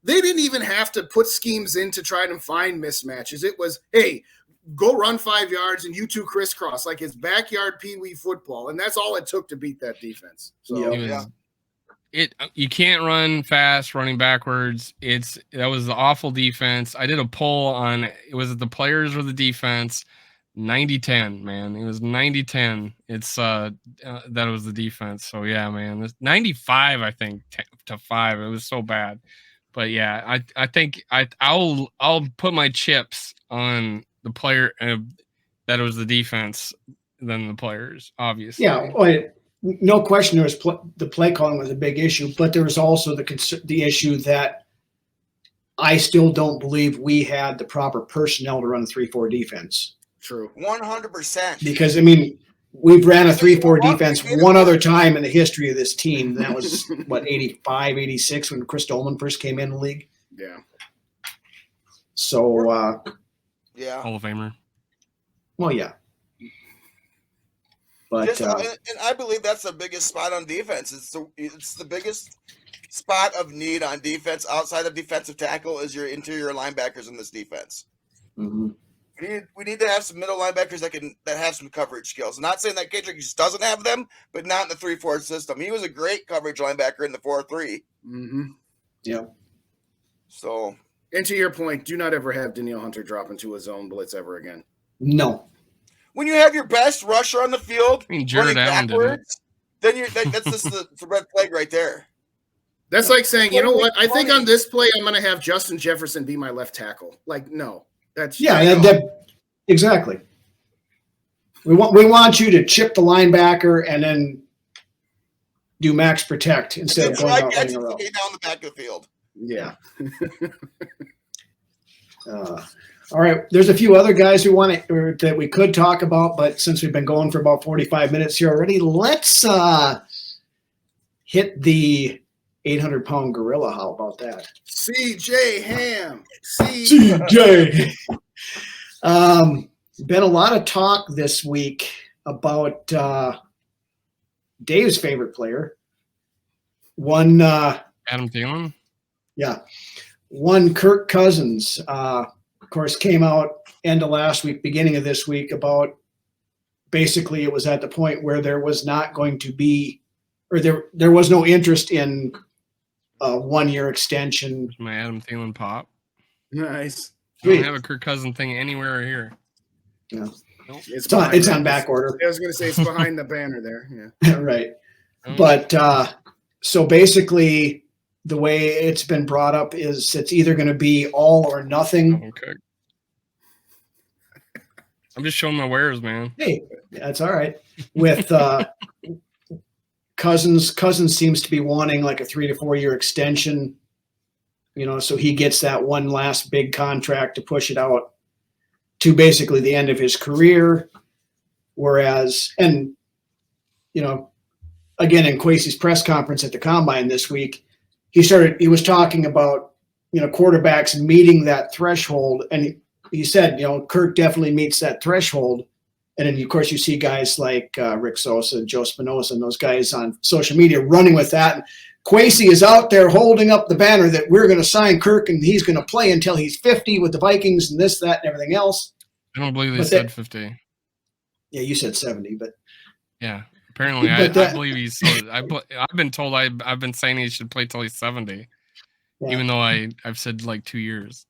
They didn't even have to put schemes in to try to find mismatches. It was, hey, go run 5 yards and you 2 crisscross like it's backyard peewee football, and that's all it took to beat that defense. So you can't run fast running backwards. That was the awful defense. I did a poll on was it the players or the defense? 90-10, man. It was 90-10. It's that was the defense. So yeah, man. 95, I think, to 5. It was so bad. But yeah, I think I'll put my chips on the player that it was the defense than the players, obviously. Yeah, no question. The play calling was a big issue, but there was also the issue that I still don't believe we had the proper personnel to run a 3-4 defense. True, 100%. Because I mean, we've ran a 3-4 defense one other time in the history of this team. That was, 85, 86 when Chris Dolman first came in the league. Yeah. So, yeah. Hall of Famer. Well, yeah. But and I believe that's the biggest spot on defense. It's the biggest spot of need on defense outside of defensive tackle is your interior linebackers in this defense. Mm-hmm. We need to have some middle linebackers that have some coverage skills. I'm not saying that Kendricks just doesn't have them, but not in the 3-4 system. He was a great coverage linebacker in the 4-3. Mm-hmm. Yeah. So, and to your point, do not ever have Danielle Hunter drop into a zone blitz ever again. No. When you have your best rusher on the field, Jared Allen did it. then that's just the red flag right there. That's like saying, you know what? I think on this play, I'm going to have Justin Jefferson be my left tackle. Like, no. Exactly. We want you to chip the linebacker and then do max protect instead of going out running around. Down the back of the field. Yeah. All right. There's a few other guys that we could talk about, but since we've been going for about 45 minutes here already, let's hit the 800-pound gorilla. How about that? CJ Ham. CJ. Been a lot of talk this week about Dave's favorite player. One Adam Thielen. Yeah. One Kirk Cousins, of course, came out end of last week, beginning of this week about basically it was at the point where there was not going to be, or there was no interest in a 1-year extension. My Adam Thielen pop. Nice. I don't have a Kirk Cousins thing anywhere here. Yeah. Nope. It's on back order. I was going to say it's behind the banner there. Yeah. Right. But so basically the way it's been brought up is it's either going to be all or nothing. Okay. I'm just showing my wares, man. Hey, that's all right. With Cousins seems to be wanting like a 3 to 4 year extension, so he gets that one last big contract to push it out to basically the end of his career. Whereas, and again, in Kwesi's press conference at the Combine this week, he was talking about, quarterbacks meeting that threshold. And he said, Kirk definitely meets that threshold. And then, of course, you see guys like Rick Sosa, Joe Spinoza, and those guys on social media running with that. And Kwesi is out there holding up the banner that we're going to sign Kirk and he's going to play until he's 50 with the Vikings and this, that, and everything else. I don't believe they said 50. Yeah, you said 70, but yeah, apparently I believe he's. I've been told I've been saying he should play till he's 70, even though I've said like 2 years.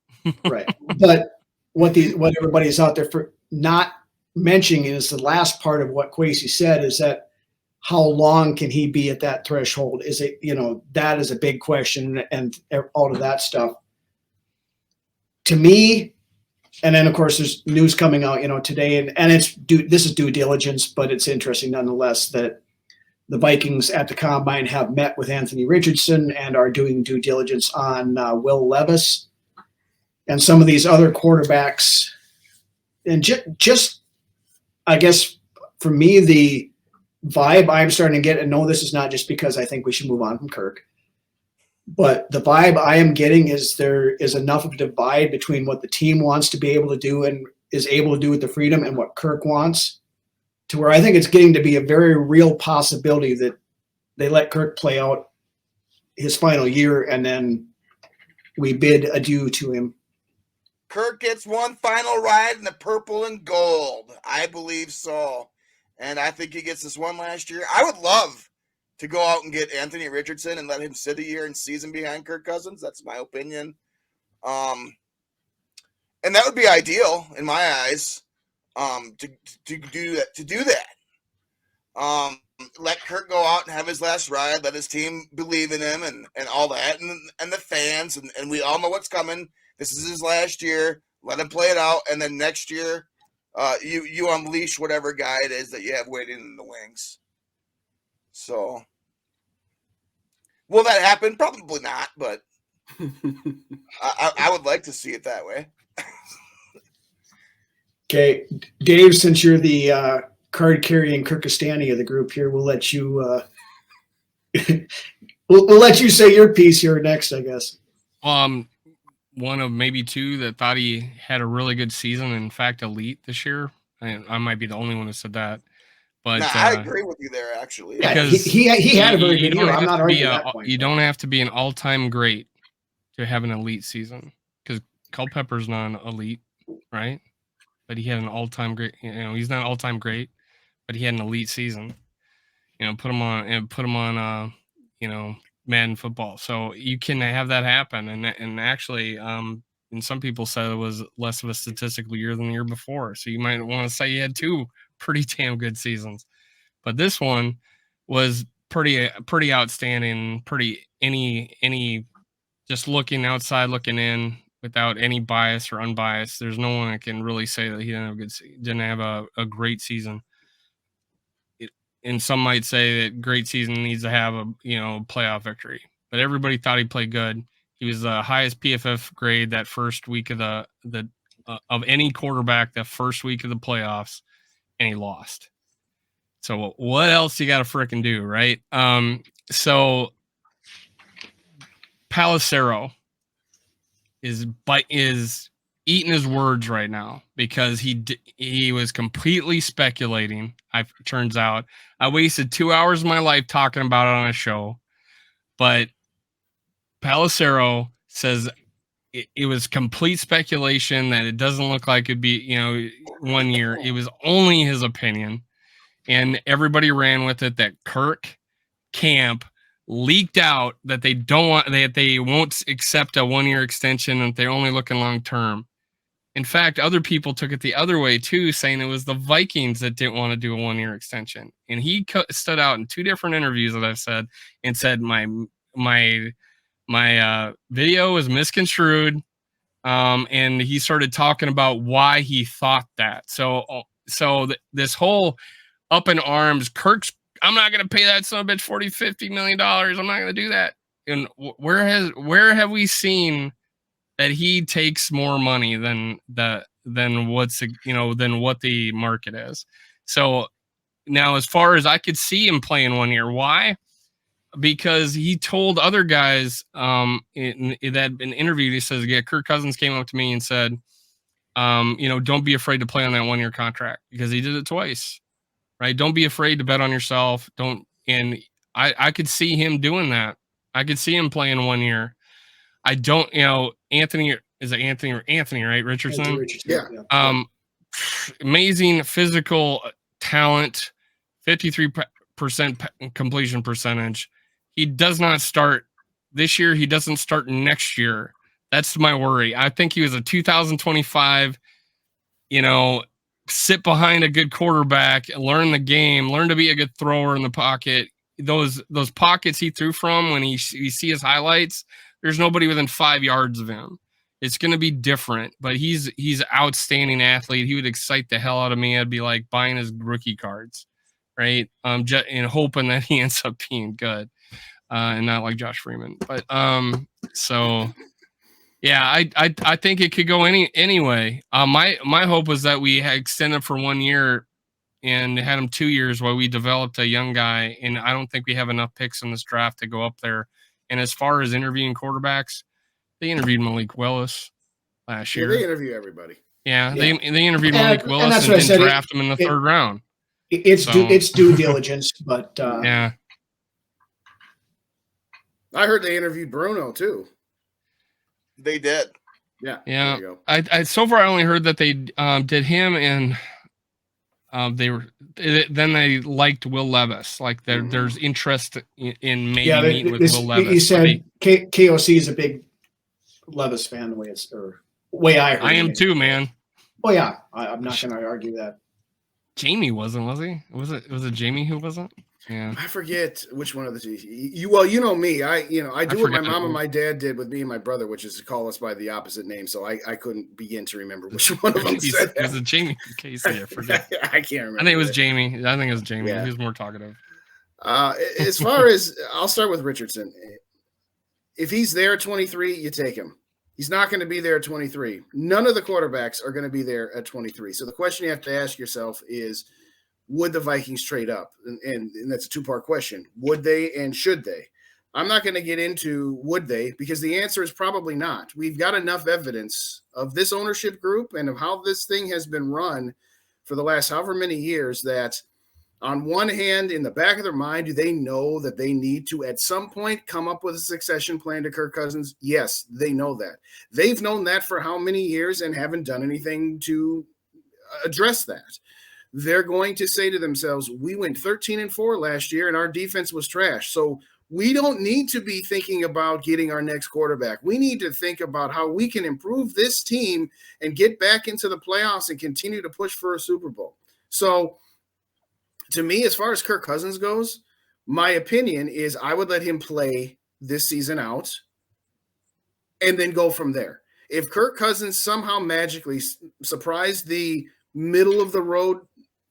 Right, but what everybody's out there for not mentioning is the last part of what Kwesi said is that how long can he be at that threshold? Is it that is a big question and all of that stuff. To me. And then, of course, there's news coming out, today, and this is due diligence, but it's interesting nonetheless that the Vikings at the Combine have met with Anthony Richardson and are doing due diligence on Will Levis and some of these other quarterbacks. And just, I guess, for me, the vibe I'm starting to get, and no, this is not just because I think we should move on from Kirk, but the vibe I am getting is there is enough of a divide between what the team wants to be able to do and is able to do with the freedom and what Kirk wants, to where I think it's getting to be a very real possibility that they let Kirk play out his final year and then we bid adieu to him. Kirk gets one final ride in the purple and gold. I believe so. And I think he gets this one last year. I would love to go out and get Anthony Richardson and let him sit a year and season behind Kirk Cousins. That's my opinion. And that would be ideal in my eyes, to do that. Let Kirk go out and have his last ride, let his team believe in him and all that, and the fans, and we all know what's coming. This is his last year. Let him play it out, and then next year, you unleash whatever guy it is that you have waiting in the wings. So, will that happen? Probably not, but I would like to see it that way. Okay, Dave, since you're the card-carrying Kirkistani of the group here, we'll let you we'll let you say your piece here next, I guess. One of maybe two that thought he had a really good season. In fact, elite this year. I might be the only one who said that. But I agree with you there, actually. Yeah, he had a very good year. I'm not arguing that point. You don't have to be an all-time great to have an elite season, because Culpepper's not an elite, right? But he had an all-time great. He's not all-time great, but he had an elite season. Put him on Madden football. So you can have that happen. And actually, and some people said it was less of a statistical year than the year before. So you might want to say he had 2 pretty damn good seasons. But this one was pretty outstanding. Any just looking outside, looking in without any bias or unbiased. There's no one that can really say that he didn't have a great season. And some might say that great season needs to have a playoff victory. But everybody thought he played good. He was the highest PFF grade that first week of of any quarterback that first week of the playoffs, and he lost. So what else you got to frickin' do, right? So Palacero is eating his words right now, because he was completely speculating. Turns out I wasted 2 hours of my life talking about it on a show, but Palacero says it was complete speculation, that it doesn't look like it'd be 1 year. It was only his opinion, and everybody ran with it. That Kirk camp leaked out that they won't accept a 1 year extension, and they're only looking long term. In fact, other people took it the other way too, saying it was the Vikings that didn't want to do a 1 year extension. And he stood out in 2 different interviews that I've said and said my video was misconstrued, and he started talking about why he thought that. So this whole up in arms, I'm not going to pay that son of a bitch $40-50 million. I'm not going to do that. And where have we seen that he takes more money than what the market is? So now, as far as I could see him playing 1 year, why? Because he told other guys that had been interviewed, he says, yeah, Kirk Cousins came up to me and said, don't be afraid to play on that 1 year contract, because he did it twice, right? Don't be afraid to bet on yourself. And I could see him doing that. I could see him playing 1 year. I don't, Anthony, right? Richardson? Yeah. Amazing physical talent, 53% completion percentage. He does not start this year. He doesn't start next year. That's my worry. I think he was a 2025, sit behind a good quarterback, learn the game, learn to be a good thrower in the pocket. Those pockets he threw from, when you see his highlights, there's nobody within 5 yards of him. It's going to be different, but he's an outstanding athlete. He would excite the hell out of me. I'd be like buying his rookie cards, right? And hoping that he ends up being good, and not like Josh Freeman. But so yeah, I think it could go anyway. My hope was that we had extended for 1 year and had him 2 years while we developed a young guy. And I don't think we have enough picks in this draft to go up there. And as far as interviewing quarterbacks, they interviewed Malik Willis last year. Yeah, they interview everybody. Yeah. They interviewed Malik Willis and didn't draft him in the third round. It's due diligence, but yeah. I heard they interviewed Bruno too. They did. Yeah. Yeah. There you go. I so far I only heard that they did him, and then they liked Will Levis. Like there's interest in maybe meeting with Will Levis. He said KOC is a big Levis fan, the way I heard. I am too, man. Oh yeah, I'm not going to argue that. Jamie wasn't, was he? Was it Jamie who wasn't? Yeah. I forget which one of the two. You know me. I do what my mom and my dad did with me and my brother, which is to call us by the opposite name. So I couldn't begin to remember which one of them said that. Was it Jamie Casey? I forget. I can't remember. I think it was Jamie. Yeah. He was more talkative. As far as I'll start with Richardson. If he's there at 23, you take him. He's not going to be there at 23. None of the quarterbacks are going to be there at 23. So the question you have to ask yourself is, would the Vikings trade up? And that's a two-part question. Would they and should they? I'm not going to get into would they, because the answer is probably not. We've got enough evidence of this ownership group and of how this thing has been run for the last however many years that On one hand, in the back of their mind, do they know that they need to at some point come up with a succession plan to Kirk Cousins? Yes, they know that. They've known that for how many years and haven't done anything to address that. They're going to say to themselves, we went 13-4 last year and our defense was trash. So we don't need to be thinking about getting our next quarterback. We need to think about how we can improve this team and get back into the playoffs and continue to push for a Super Bowl. So to me, as far as Kirk Cousins goes, my opinion is I would let him play this season out and then go from there. If Kirk Cousins somehow magically surprised the middle of the road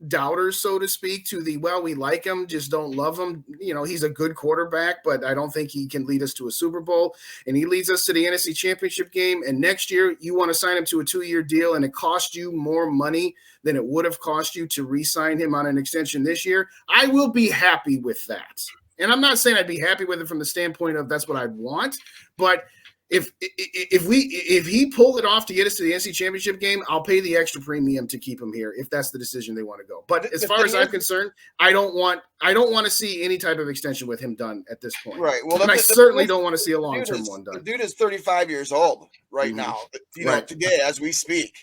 doubters, so to speak, to the, well, we like him, just don't love him. You know, he's a good quarterback, but I don't think he can lead us to a Super Bowl. And he leads us to the NFC Championship game. And next year you want to sign him to a 2-year deal and it costs you more money than it would have cost you to re-sign him on an extension this year. I will be happy with that. And I'm not saying I'd be happy with it from the standpoint of that's what I'd want, but if he pulled it off to get us to the NC Championship game, I'll pay the extra premium to keep him here if that's the decision they want to go. But as far as I'm concerned, I don't want to see any type of extension with him done at this point. Right. Well, and I certainly don't want to see a long-term one done. The dude is 35 years old right now. You know, today as we speak.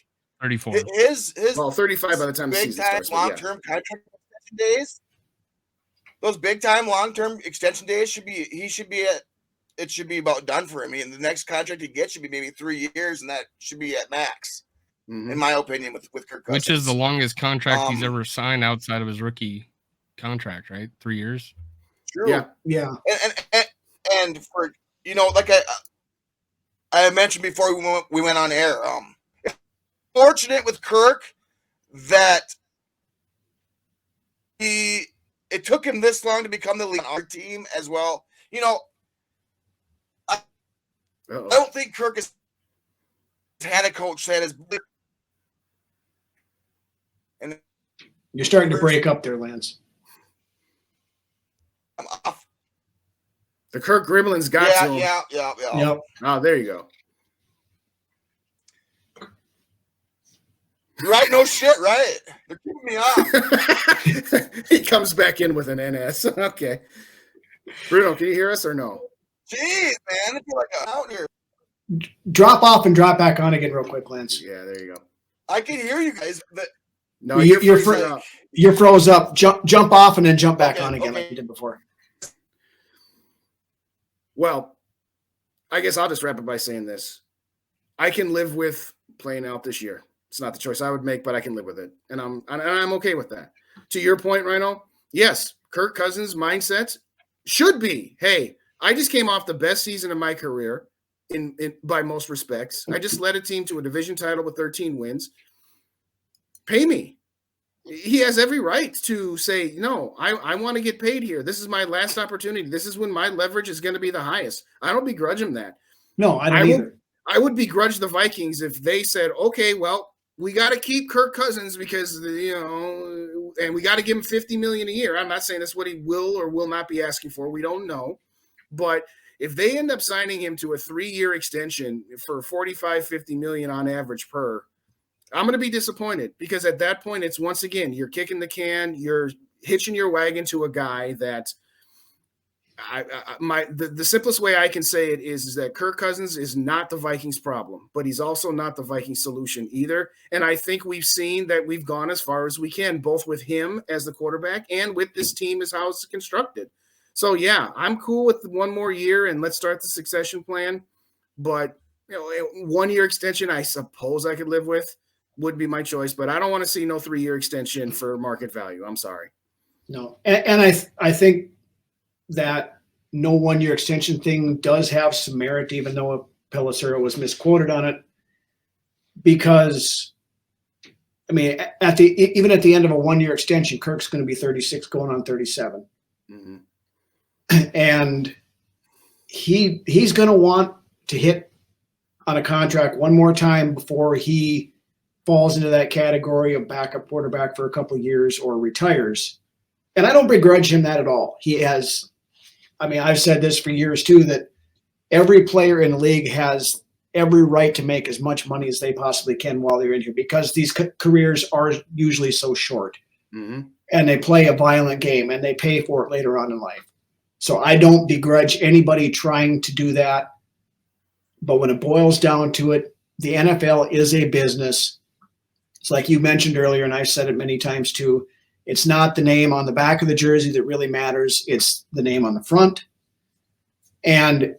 34. His 35 by the time the season starts. Long-term contract extension days. Those big-time long-term extension days should be about done for him. I mean, the next contract he gets should be maybe 3 years, and that should be at max, in my opinion, with Kirk Cousins. Which is the longest contract he's ever signed outside of his rookie contract, right? 3 years. True. Yeah. And for, you know, like I mentioned before we went on air, fortunate with Kirk that it took him this long to become the lead on our team as well. You know, I don't think Kirk has had a coach that is. And you're starting to break up there, Lance. I'm off. The Kirk Gremlins got to him. Yep. Oh, there you go. Right? No shit, right? They're keeping me off. He comes back in with an NS. Okay. Bruno, can you hear us or no? Jeez, man. I feel like I'm out here. Drop off and drop back on again real quick, Lance. Yeah, there you go. I can hear you guys, but no, you're froze up. Jump off and then jump back on again like you did before. Well, I guess I'll just wrap it by saying this. I can live with playing out this year. It's not the choice I would make, but I can live with it. And I'm okay with that. To your point, Rhino, yes, Kirk Cousins' mindset should be, hey, I just came off the best season of my career in by most respects. I just led a team to a division title with 13 wins. Pay me. He has every right to say, no, I want to get paid here. This is my last opportunity. This is when my leverage is going to be the highest. I don't begrudge him that. No, I don't either. I would begrudge the Vikings if they said, okay, well, we got to keep Kirk Cousins because, you know, and we got to give him $50 million a year. I'm not saying that's what he will or will not be asking for. We don't know. But if they end up signing him to a 3-year extension for $45-50 million on average per, I'm going to be disappointed because at that point, it's once again, you're kicking the can, you're hitching your wagon to a guy that the simplest way I can say it is that Kirk Cousins is not the Vikings problem, but he's also not the Vikings solution either. And I think we've seen that we've gone as far as we can, both with him as the quarterback and with this team as how it's constructed. So yeah, I'm cool with 1 more year and let's start the succession plan. But you know, 1-year extension, I suppose I could live with, would be my choice. But I don't want to see no 3-year extension for market value. I'm sorry. No, and I think that no 1-year extension thing does have some merit, even though Pelissero was misquoted on it. Because, I mean, even at the end of a 1-year extension, Kirk's going to be 36, going on 37. Mm-hmm. And he's going to want to hit on a contract one more time before he falls into that category of backup quarterback for a couple of years or retires. And I don't begrudge him that at all. He has, I mean, I've said this for years too, that every player in the league has every right to make as much money as they possibly can while they're in here because these careers are usually so short. Mm-hmm. and they play a violent game and they pay for it later on in life. So I don't begrudge anybody trying to do that. But when it boils down to it, the NFL is a business. It's like you mentioned earlier, and I've said it many times too. It's not the name on the back of the jersey that really matters. It's the name on the front. And,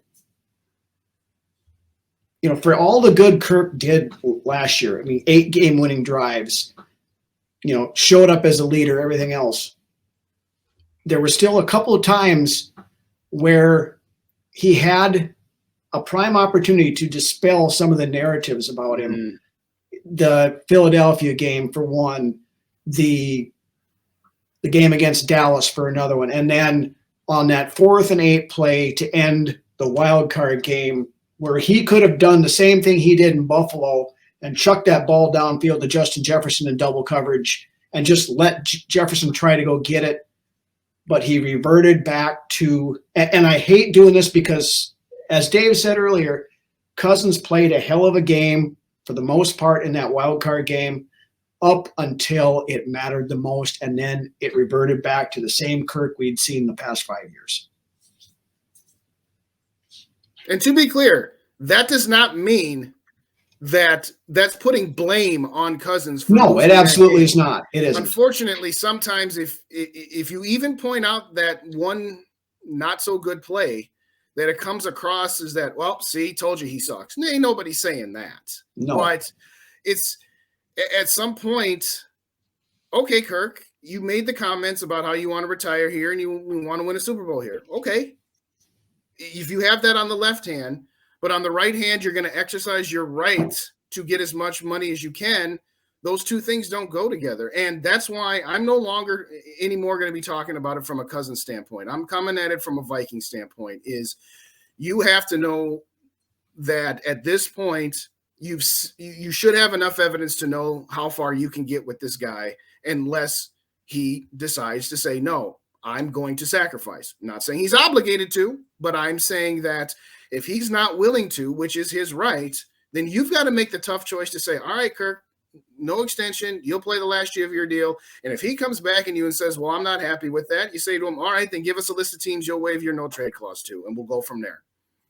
you know, for all the good Kirk did last year, I mean, 8 game-winning drives, you know, showed up as a leader, everything else. There were still a couple of times where he had a prime opportunity to dispel some of the narratives about him. Mm-hmm. The Philadelphia game for one, the game against Dallas for another one. And then on that 4th and 8 play to end the wild card game where he could have done the same thing he did in Buffalo and chucked that ball downfield to Justin Jefferson in double coverage and just let Jefferson try to go get it. But he reverted back to, and I hate doing this because, as Dave said earlier, Cousins played a hell of a game for the most part in that wild card game up until it mattered the most, and then it reverted back to the same Kirk we'd seen the past 5 years. And to be clear, that does not mean that that's putting blame on Cousins. No, it absolutely is not. It isn't. Unfortunately, sometimes if you even point out that one not so good play, that it comes across as that, well, see, told you he sucks. Ain't nobody saying that. No. But it's at some point, okay, Kirk, you made the comments about how you want to retire here and you want to win a Super Bowl here. Okay. If you have that on the left hand, but on the right hand, you're going to exercise your right to get as much money as you can. Those two things don't go together. And that's why I'm no longer anymore going to be talking about it from a Cousins standpoint. I'm coming at it from a Viking standpoint. Is you have to know that at this point, you should have enough evidence to know how far you can get with this guy unless he decides to say, no, I'm going to sacrifice. I'm not saying he's obligated to, but I'm saying that if he's not willing to, which is his right, then you've got to make the tough choice to say, all right, Kirk, no extension. You'll play the last year of your deal. And if he comes back and you and says, well, I'm not happy with that, you say to him, all right, then give us a list of teams you'll waive your no trade clause to, and we'll go from there.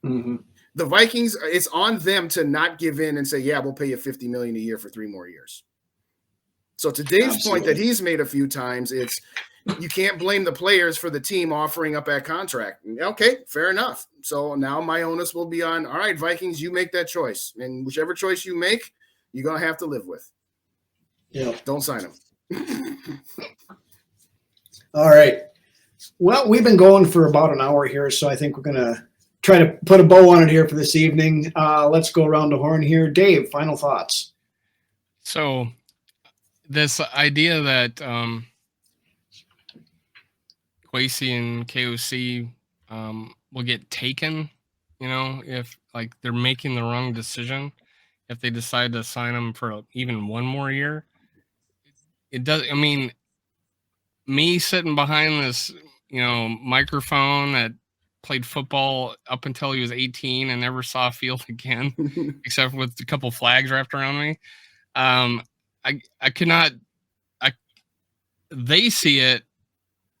Mm-hmm. The Vikings, it's on them to not give in and say, yeah, we'll pay you $50 million a year for 3 more years. So to Dave's point that he's made a few times, it's you can't blame the players for the team offering up that contract. Okay, fair enough. So now my onus will be on, all right, Vikings, you make that choice. And whichever choice you make, you're going to have to live with. Yeah. Don't sign him. All right. Well, we've been going for about an hour here, so I think we're going to try to put a bow on it here for this evening. Let's go around the horn here. Dave, final thoughts. So this idea that Kwesi and KOC will get taken, you know, if like they're making the wrong decision, if they decide to sign them for even one more year, it does. I mean, me sitting behind this, you know, microphone that played football up until he was 18 and never saw a field again, except with a couple flags wrapped around me. I cannot. They see it.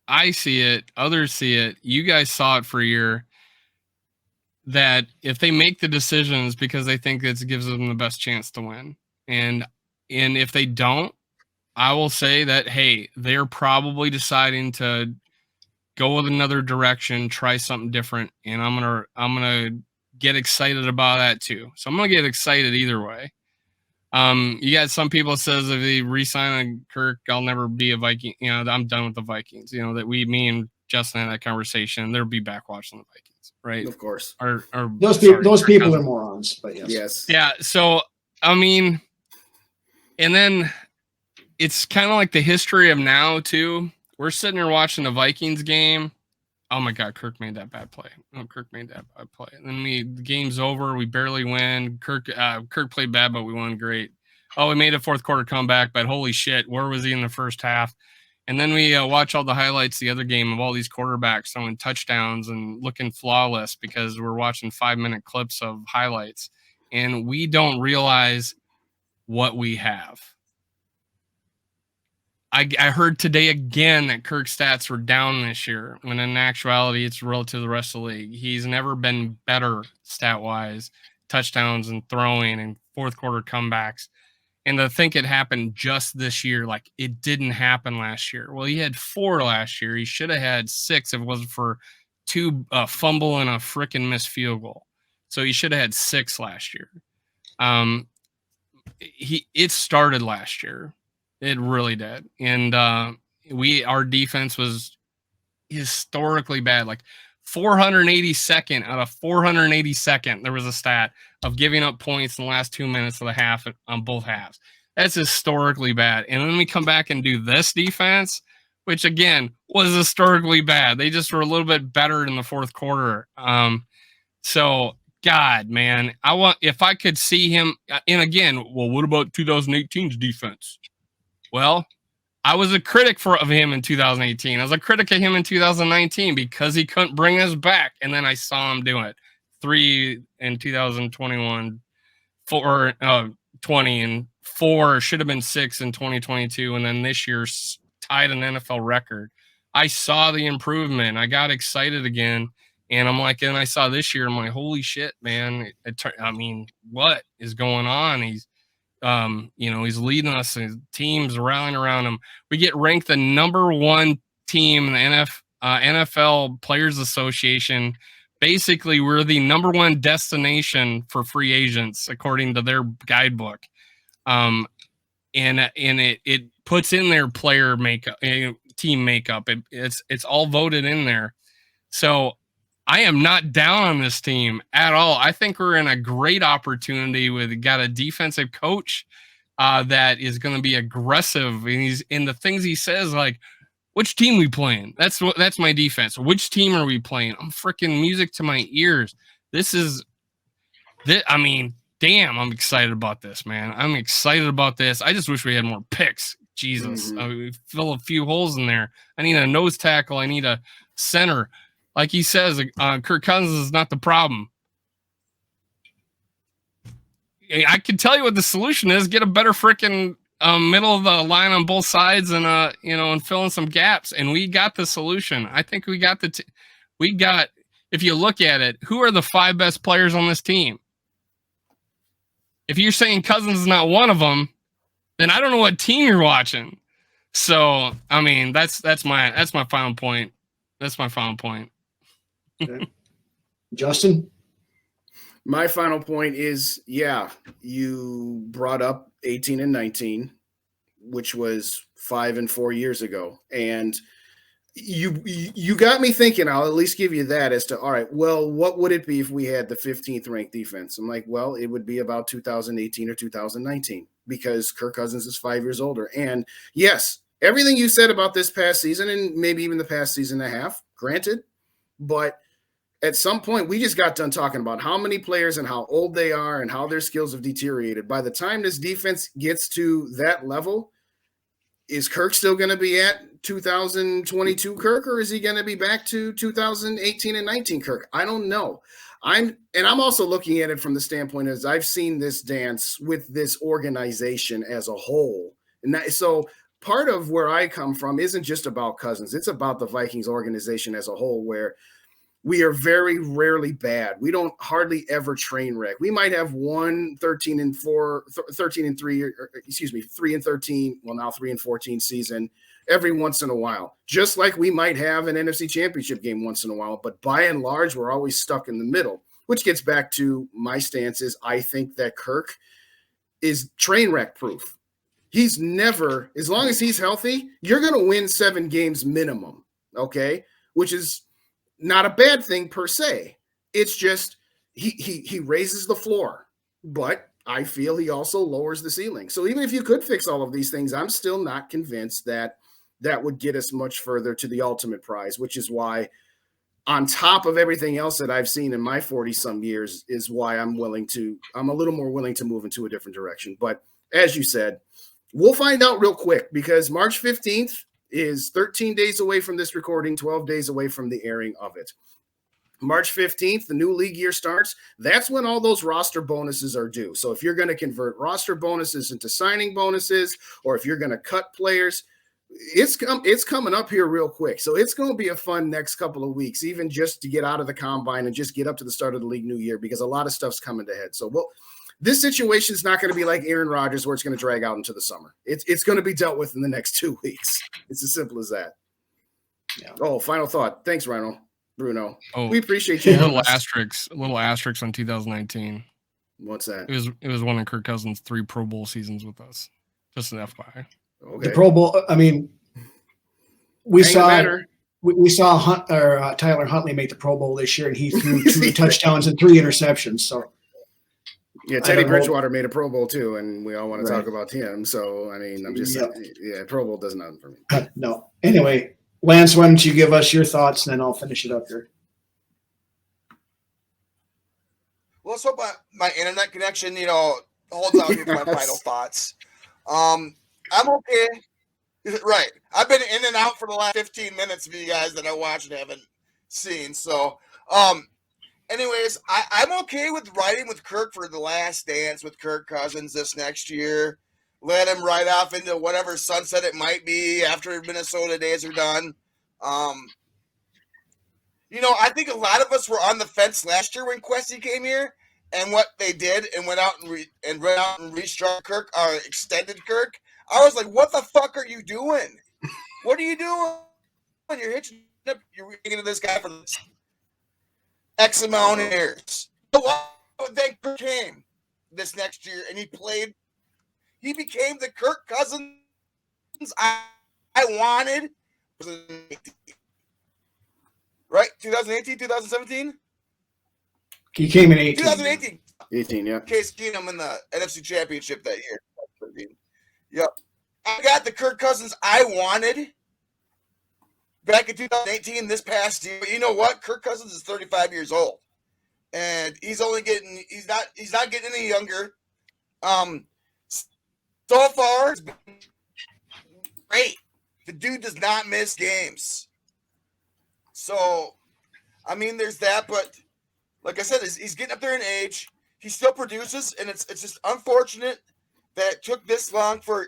I see it, others see it, you guys saw it for a year, that if they make the decisions because they think it gives them the best chance to win, and if they don't, I will say that, hey, they're probably deciding to go with another direction, try something different, and I'm gonna get excited about that too. So I'm gonna get excited either way. You got some people says if they re-sign Kirk, I'll never be a Viking. You know, I'm done with the Vikings. You know, that me and Justin had that conversation. They'll be back watching the Vikings, right? Of course. Or those people are morons, but yes. Yes. Yeah. So, I mean, and then it's kind of like the history of now too. We're sitting here watching the Vikings game. Oh my God, Kirk made that bad play. Oh, Kirk made that bad play. And then the game's over. We barely win. Kirk played bad, but we won great. Oh, we made a fourth quarter comeback, but holy shit, where was he in the first half? And then we watch all the highlights the other game of all these quarterbacks throwing touchdowns and looking flawless because we're watching 5-minute clips of highlights. And we don't realize what we have. I heard today again that Kirk's stats were down this year, when in actuality it's relative to the rest of the league. He's never been better stat-wise, touchdowns and throwing and fourth quarter comebacks. And to think it happened just this year, like it didn't happen last year. Well, he had 4 last year. He should have had 6 if it wasn't for 2 fumble and a freaking missed field goal. So he should have had 6 last year. It started last year. It really did. And our defense was historically bad. Like 482nd out of 482nd, there was a stat of giving up points in the last 2 minutes of the half on both halves. That's historically bad. And then we come back and do this defense, which again was historically bad. They just were a little bit better in the fourth quarter. So God, man, if I could see him, and again, well, what about 2018's defense? Well, I was a critic of him in 2018. I was a critic of him in 2019 because he couldn't bring us back. And then I saw him do it. 3 in 2021, 4, 20, and 4 should have been 6 in 2022. And then this year tied an NFL record. I saw the improvement. I got excited again. And I'm like, and I saw this year, I'm like, holy shit, man. I mean, what is going on? He's he's leading us, his team's rallying around him. We get ranked the number 1 team in the NFL Players Association. Basically, we're the number 1 destination for free agents, according to their guidebook. And it puts in their player makeup, team makeup. It's all voted in there. So I am not down on this team at all. I think we're in a great opportunity got a defensive coach that is going to be aggressive. And he's in the things he says, like, which team we playing? That's my defense. Which team are we playing? I'm freaking music to my ears. I mean, damn, I'm excited about this, man. I'm excited about this. I just wish we had more picks. Jesus, we fill a few holes in there. I need a nose tackle. I need a center. Like he says, Kirk Cousins is not the problem. I can tell you what the solution is: get a better freaking middle of the line on both sides, and and fill in some gaps. And we got the solution. I think we got If you look at it, who are the 5 best players on this team? If you're saying Cousins is not one of them, then I don't know what team you're watching. So, I mean, that's my final point. That's my final point. Okay. Justin? My final point is, you brought up 18 and 19, which was 5 and 4 years ago. And you got me thinking. I'll at least give you that as to, all right, well, what would it be if we had the 15th ranked defense? I'm like, well, it would be about 2018 or 2019 because Kirk Cousins is 5 years older. And yes, everything you said about this past season and maybe even the past season and a half, granted, but at some point, we just got done talking about how many players and how old they are and how their skills have deteriorated. By the time this defense gets to that level, is Kirk still going to be at 2022 Kirk, or is he going to be back to 2018 and 19 Kirk? I don't know. I'm also looking at it from the standpoint as I've seen this dance with this organization as a whole. And so part of where I come from isn't just about Cousins. It's about the Vikings organization as a whole, where we are very rarely bad. We don't hardly ever train wreck. We might have 13 and 3, 3 and 13, well, now 3 and 14 season every once in a while, just like we might have an NFC championship game once in a while. But by and large, we're always stuck in the middle, which gets back to my stance is I think that Kirk is train wreck proof. He's never, as long as he's healthy, you're going to win 7 games minimum, okay, which is not a bad thing per se. It's just he raises the floor, but I feel he also lowers the ceiling. So even if you could fix all of these things, I'm still not convinced that would get us much further to the ultimate prize, which is why, on top of everything else that I've seen in my 40-some years, is why I'm a little more willing to move into a different direction. But as you said, we'll find out real quick, because March 15th is 13 days away from this recording, 12 days away from the airing of it. March 15th, the new league year starts. That's when all those roster bonuses are due. So if you're going to convert roster bonuses into signing bonuses, or if you're going to cut players, it's coming up here real quick. So it's going to be a fun next couple of weeks, even just to get out of the combine and just get up to the start of the league new year, because a lot of stuff's coming to head. So this situation is not going to be like Aaron Rodgers where it's going to drag out into the summer. It's going to be dealt with in the next 2 weeks. It's as simple as that. Yeah. Oh, final thought. Thanks, Bruno. Oh, we appreciate you. A little asterisk on 2019. What's that? It was one of Kirk Cousins' 3 Pro Bowl seasons with us. Just an FYI. Okay. The Pro Bowl. I mean, we saw Tyler Huntley make the Pro Bowl this year, and he threw 2 touchdowns and 3 interceptions. So, yeah, Teddy Bridgewater made a Pro Bowl too, and we all want to talk about him. So, I mean, I'm just Pro Bowl does nothing for me. No. Anyway, Lance, why don't you give us your thoughts, and then I'll finish it up here. Well, let's hope my internet connection, holds out here for my final thoughts. I'm okay. Right. I've been in and out for the last 15 minutes of you guys that I watched and haven't seen. So, anyways, I'm okay with riding with Kirk for the last dance with Kirk Cousins this next year. Let him ride off into whatever sunset it might be after Minnesota days are done. I think a lot of us were on the fence last year when Kwesi came here and what they did and went out and restructured Kirk, or extended Kirk. I was like, what the fuck are you doing? What are you doing? You're hitching up. You're thinking of this guy for X amount of years. Then Kirk came this next year, and he became the Kirk Cousins I wanted. Right? 2018, 2017? He came in 18. 2018. 18, yeah. Case Keenum in the NFC Championship that year. Yep. I got the Kirk Cousins I wanted back in 2018, this past year. But you know what? Kirk Cousins is 35 years old. And he's not getting any younger. So far, it's been great. The dude does not miss games. So, I mean, there's that, but like I said, he's getting up there in age. He still produces, and it's just unfortunate that it took this long for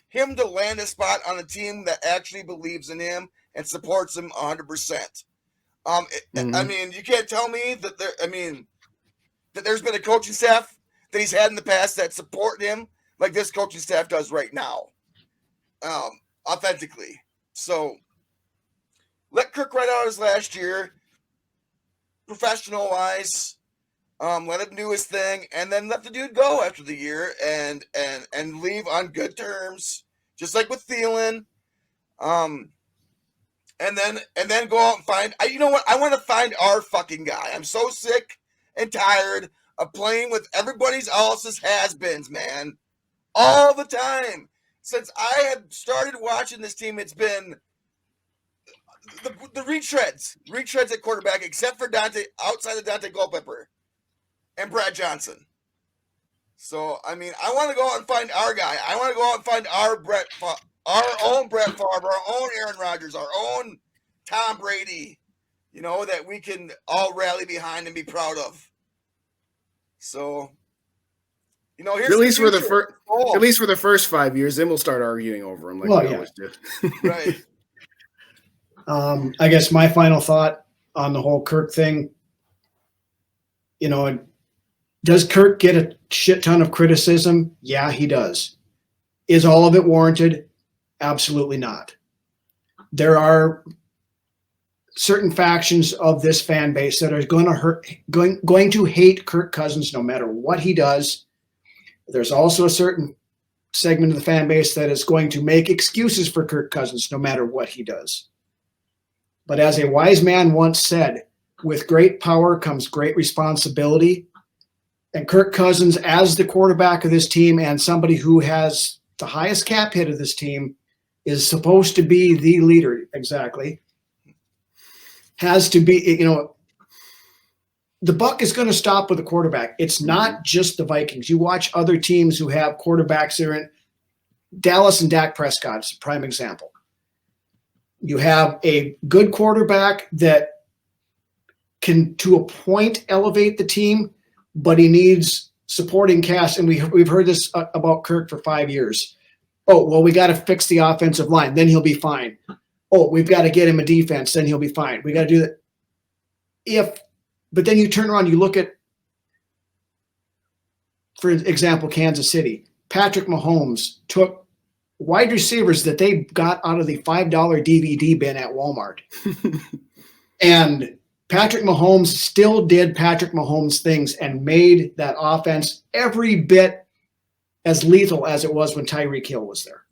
him to land a spot on a team that actually believes in him and supports him 100%. I mean, you can't tell me that that there's been a coaching staff that he's had in the past that support him like this coaching staff does right now, authentically. So let Kirk ride out his last year, professional-wise. Let him do his thing, and then let the dude go after the year and leave on good terms, just like with Thielen. And then go out and find. You know what? I want to find our fucking guy. I'm so sick and tired of playing with everybody else's has-beens, man, all the time. Since I had started watching this team, it's been the retreads at quarterback, except for outside of Dante Culpepper and Brad Johnson. So, I mean, I want to go out and find our guy. I want to go out and find our own Brett Favre, our own Aaron Rodgers, our own Tom Brady, that we can all rally behind and be proud of. So, here's at least for the first 5 years, then we'll start arguing over him like we always do. Right. I guess my final thought on the whole Kirk thing, does Kirk get a shit ton of criticism? Yeah, he does. Is all of it warranted? Absolutely not. There are certain factions of this fan base that are going to hate Kirk Cousins no matter what he does. There's also a certain segment of the fan base that is going to make excuses for Kirk Cousins no matter what he does. But as a wise man once said, with great power comes great responsibility. And Kirk Cousins, as the quarterback of this team and somebody who has the highest cap hit of this team, is supposed to be the leader. Exactly. Has to be, the buck is going to stop with the quarterback. It's not just the Vikings. You watch other teams who have quarterbacks that are in Dallas, and Dak Prescott is a prime example. You have a good quarterback that can, to a point, elevate the team, but he needs supporting cast. And we've heard this about Kirk for 5 years. Oh, well, we got to fix the offensive line. Then he'll be fine. Oh, we've got to get him a defense. Then he'll be fine. We got to do that. But then you turn around, you look at, for example, Kansas City. Patrick Mahomes took wide receivers that they got out of the $5 DVD bin at Walmart. And Patrick Mahomes still did Patrick Mahomes things and made that offense every bit as lethal as it was when Tyreek Hill was there.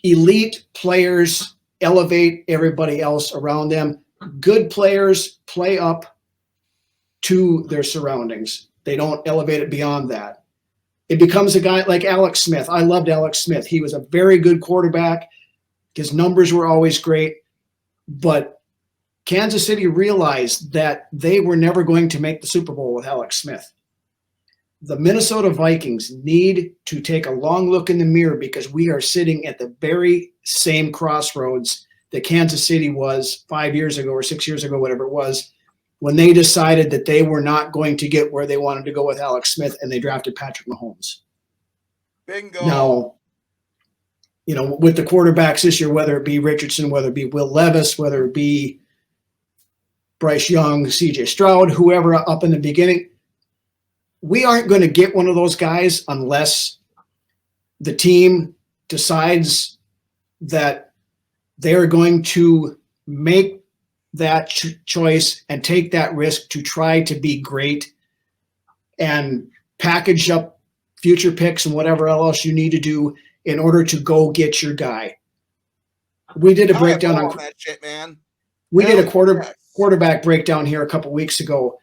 Elite players elevate everybody else around them. Good players play up to their surroundings. They don't elevate it beyond that. It becomes a guy like Alex Smith. I loved Alex Smith. He was a very good quarterback. His numbers were always great. But Kansas City realized that they were never going to make the Super Bowl with Alex Smith. The Minnesota Vikings need to take a long look in the mirror because we are sitting at the very same crossroads that Kansas City was 5 years ago or 6 years ago, whatever it was, when they decided that they were not going to get where they wanted to go with Alex Smith and they drafted Patrick Mahomes. Bingo. Now, with the quarterbacks this year, whether it be Richardson, whether it be Will Levis, whether it be Bryce Young, CJ Stroud, whoever up in the beginning, we aren't going to get one of those guys unless the team decides that they're going to make that choice and take that risk to try to be great and package up future picks and whatever else you need to do in order to go get your guy. We did a breakdown on that shit, man. We did a quarterback breakdown here a couple weeks ago.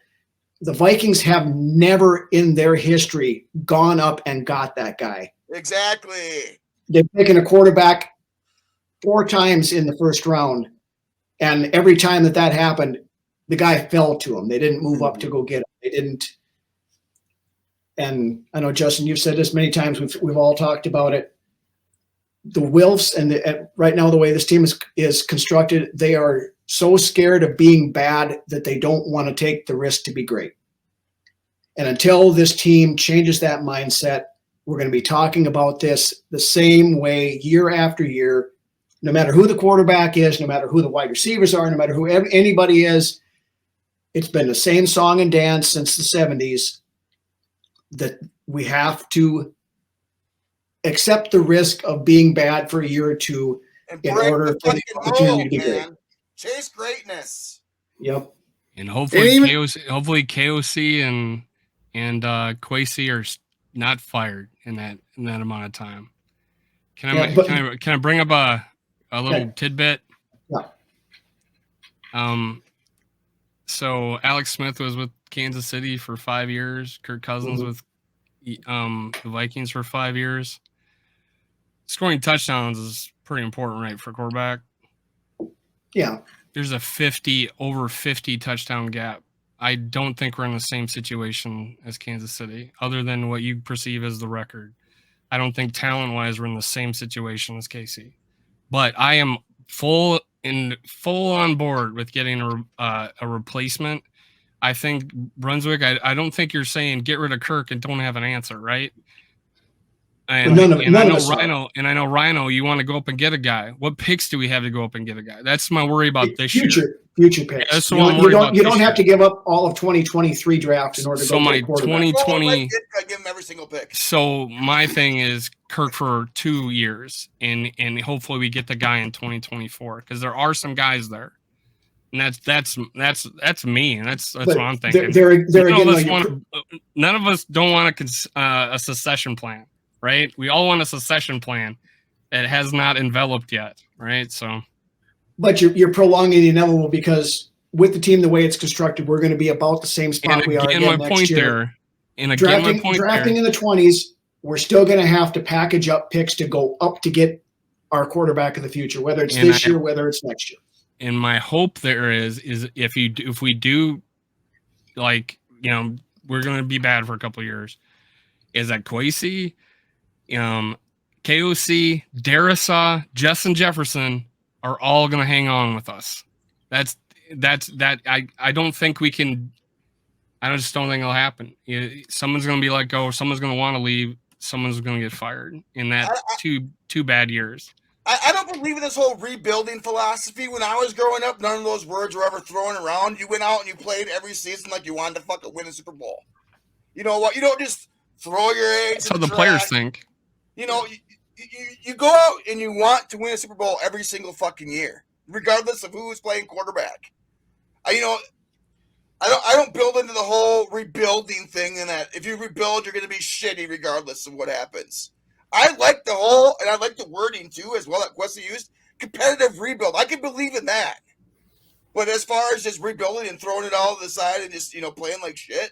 The Vikings have never in their history gone up and got that guy. Exactly. They've taken a quarterback 4 times in the first round, and every time that happened, the guy fell to them. They didn't move up to go get him. They didn't. And I know, Justin, you've said this many times. We've all talked about it. The Wilfs and right now the way this team is constructed, they are so scared of being bad that they don't want to take the risk to be great. And until this team changes that mindset, we're going to be talking about this the same way year after year, no matter who the quarterback is, no matter who the wide receivers are, no matter who anybody is. It's been the same song and dance since the 70s that we have to accept the risk of being bad for a year or two in order for the opportunity to be great. Chase greatness. Yep. And hopefully KOC and Kwesi are not fired in that amount of time. Can I bring up a little tidbit? Yeah. So Alex Smith was with Kansas City for 5 years. Kirk Cousins with the Vikings for 5 years. Scoring touchdowns is pretty important, right, for quarterback? Yeah. There's a over 50 touchdown gap. I don't think we're in the same situation as Kansas City, other than what you perceive as the record. I don't think talent-wise we're in the same situation as KC. But I am full on board with getting a replacement. I think Brunswick, I don't think you're saying get rid of Kirk and don't have an answer, right? And I know Rhino, you want to go up and get a guy. What picks do we have to go up and get a guy? That's my worry about this year. Future picks. That's what I'm worried about. You don't have to give up all of 2023 draft in order to go get a quarterback. 2020, I give him every single pick. So my thing is Kirk for 2 years, and hopefully we get the guy in 2024 because there are some guys there. And that's me, and that's what I'm thinking. None of us don't want a succession plan, right? We all want a succession plan that has not enveloped yet, right? So, but you're prolonging the inevitable because with the team the way it's constructed, we're going to be about the same spot we are again next year. Drafting in the 20s, we're still going to have to package up picks to go up to get our quarterback of the future, whether it's this year, whether it's next year. And my hope there is if we do, like, we're going to be bad for a couple of years, is that Kwesi, KOC, Darrisaw, Justin Jefferson are all going to hang on with us. I don't think we can. I just don't think it'll happen. Someone's going to be let go. Someone's going to want to leave. someone's going to get fired in that two bad years. I don't believe in this whole rebuilding philosophy. When I was growing up, none of those words were ever thrown around. You went out and you played every season like you wanted to fucking win a Super Bowl. You know what? You don't just throw your eggs. That's how the players think. You know, you go out and you want to win a Super Bowl every single fucking year, regardless of who is playing quarterback. I don't build into the whole rebuilding thing, and that if you rebuild, you're going to be shitty regardless of what happens. I like the whole, and I like the wording too, as well that Questa used, competitive rebuild. I can believe in that. But as far as just rebuilding and throwing it all to the side and just, playing like shit,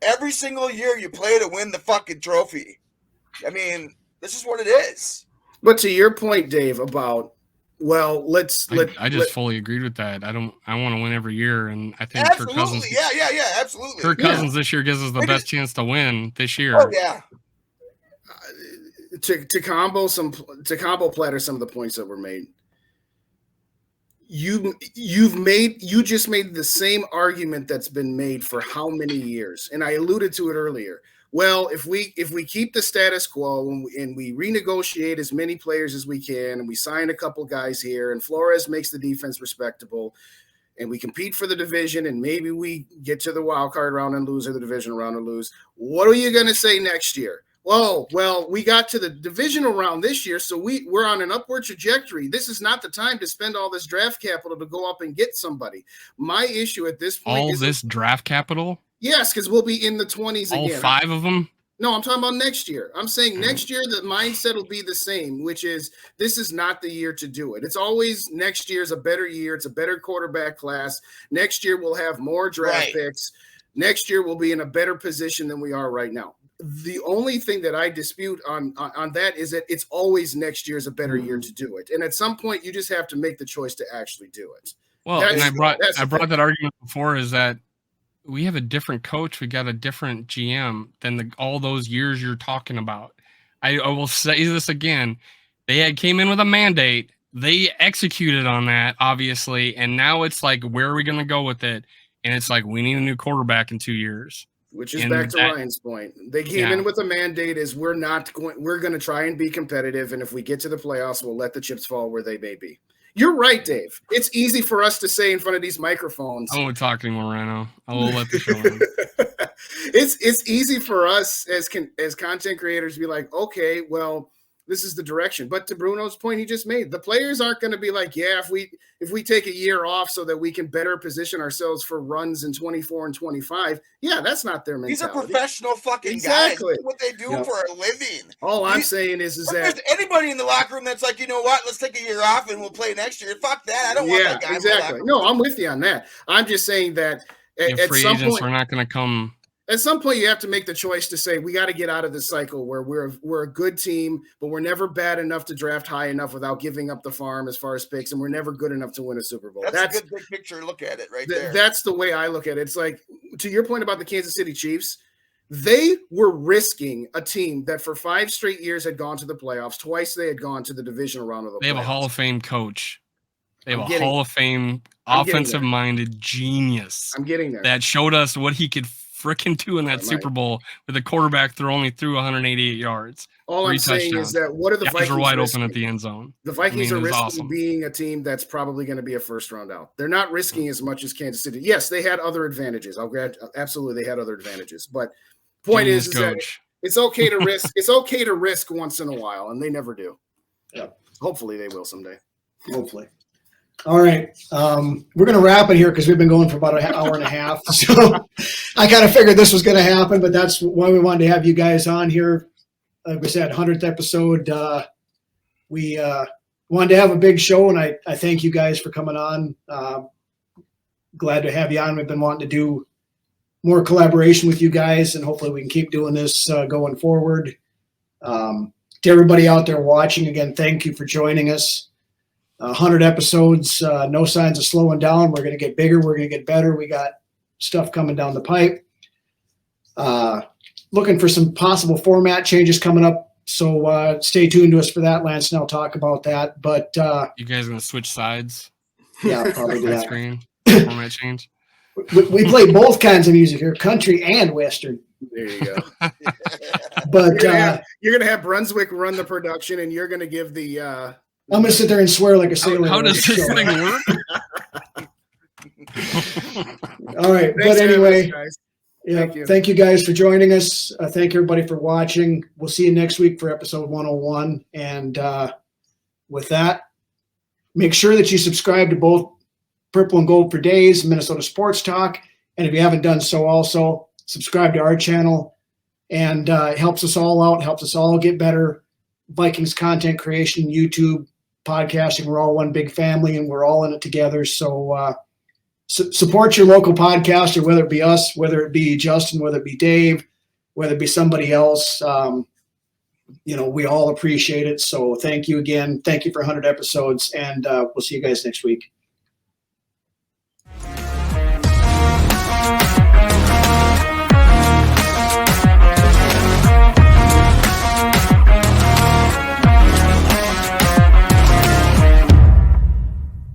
every single year you play to win the fucking trophy. I mean, this is what it is. But to your point, Dave, about, well, I just fully agreed with that. I want to win every year, and I think absolutely. Kirk Cousins. Yeah, absolutely. Kirk Cousins this year gives us the best chance to win this year. Oh yeah. To combo platter some of the points that were made. You just made the same argument that's been made for how many years, and I alluded to it earlier. Well, if we keep the status quo and we renegotiate as many players as we can, and we sign a couple guys here, and Flores makes the defense respectable, and we compete for the division, and maybe we get to the wild card round and lose, or the division round and lose, what are you going to say next year? Well, we got to the divisional round this year, so we're on an upward trajectory. This is not the time to spend all this draft capital to go up and get somebody. My issue at this point is this draft capital? Yes, because we'll be in the 20s again. All 5 of them? No, I'm talking about next year. I'm saying next year the mindset will be the same, which is this is not the year to do it. It's always next year's a better year. It's a better quarterback class. Next year we'll have more draft picks. Next year we'll be in a better position than we are right now. The only thing that I dispute on that is that it's always next year's a better year to do it. And at some point you just have to make the choice to actually do it. Well, and I brought that argument before, is that we have a different coach. We got a different GM than all those years you're talking about. I will say this again. They came in with a mandate. They executed on that, obviously. And now it's like, where are we going to go with it? And it's like, we need a new quarterback in 2 years. Which is back to Ryan's point. They came in with a mandate is we're going to try and be competitive. And if we get to the playoffs, we'll let the chips fall where they may be. You're right, Dave. It's easy for us to say in front of these microphones. I won't talk anymore, Rhino. I will let the show end. It's easy for us as content creators to be like, okay, well, this is the direction. But to Bruno's point he just made, the players aren't going to be like, yeah, if we take a year off so that we can better position ourselves for runs in 24 and 25, yeah, that's not their mentality. These are professional fucking guys. This is what they do for a living. All I'm saying is that there's anybody in the locker room that's like, you know what, let's take a year off and we'll play next year. Fuck that. I don't want that guy. Exactly. No, I'm with you on that. I'm just saying that at free some agents point, are not going to come. At some point, you have to make the choice to say we got to get out of this cycle where we're a good team, but we're never bad enough to draft high enough without giving up the farm as far as picks, and we're never good enough to win a Super Bowl. That's a good big picture. Look at it right there. That's the way I look at it. It's like, to your point about the Kansas City Chiefs, they were risking a team that for 5 straight years had gone to the playoffs. Twice they had gone to the divisional round of the playoffs. They have a Hall of Fame coach. They have a Hall of Fame offensive-minded genius. I'm getting there. That showed us what he could freaking do in that Super Bowl with a quarterback only threw 188 yards. All I'm saying is that what are the Vikings are wide open at the end zone? The Vikings are risking being a team that's probably going to be a first round out. They're not risking as much as Kansas City. Yes, they had other advantages. Absolutely, they had other advantages. But point is that it's okay to risk. It's okay to risk once in a while, and they never do. Yeah. Hopefully, they will someday. Hopefully. All right. We're going to wrap it here because we've been going for about an hour and a half. So I kind of figured this was going to happen, but that's why we wanted to have you guys on here. Like we said, 100th episode. We wanted to have a big show, and I thank you guys for coming on. Glad to have you on. We've been wanting to do more collaboration with you guys, and hopefully we can keep doing this going forward. To everybody out there watching, again, thank you for joining us. 100 episodes, no signs of slowing down. We're going to get bigger. We're going to get better. We got stuff coming down the pipe. Looking for some possible format changes coming up. So stay tuned to us for that. Lance and I'll talk about that. But you guys going to switch sides? Yeah, probably do that. Screen format change. We play both kinds of music here, country and Western. There you go. But you're gonna have Brunswick run the production, and you're gonna give the. I'm gonna sit there and swear like a sailor. How does this thing work? All right, Thanks, but anyway, guys. yeah, thank you guys for joining us. Thank everybody for watching. We'll see you next week for episode 101. And with that, make sure that you subscribe to both Purple and Gold for Days, Minnesota Sports Talk. And if you haven't done so, also subscribe to our channel. And it helps us all out, helps us all get better. Vikings content creation, YouTube, podcasting, we're all one big family, and we're all in it together. So support your local podcaster, whether it be us, whether it be Justin, whether it be Dave, whether it be somebody else. We all appreciate it. So thank you again. Thank you for 100 episodes, and we'll see you guys next week.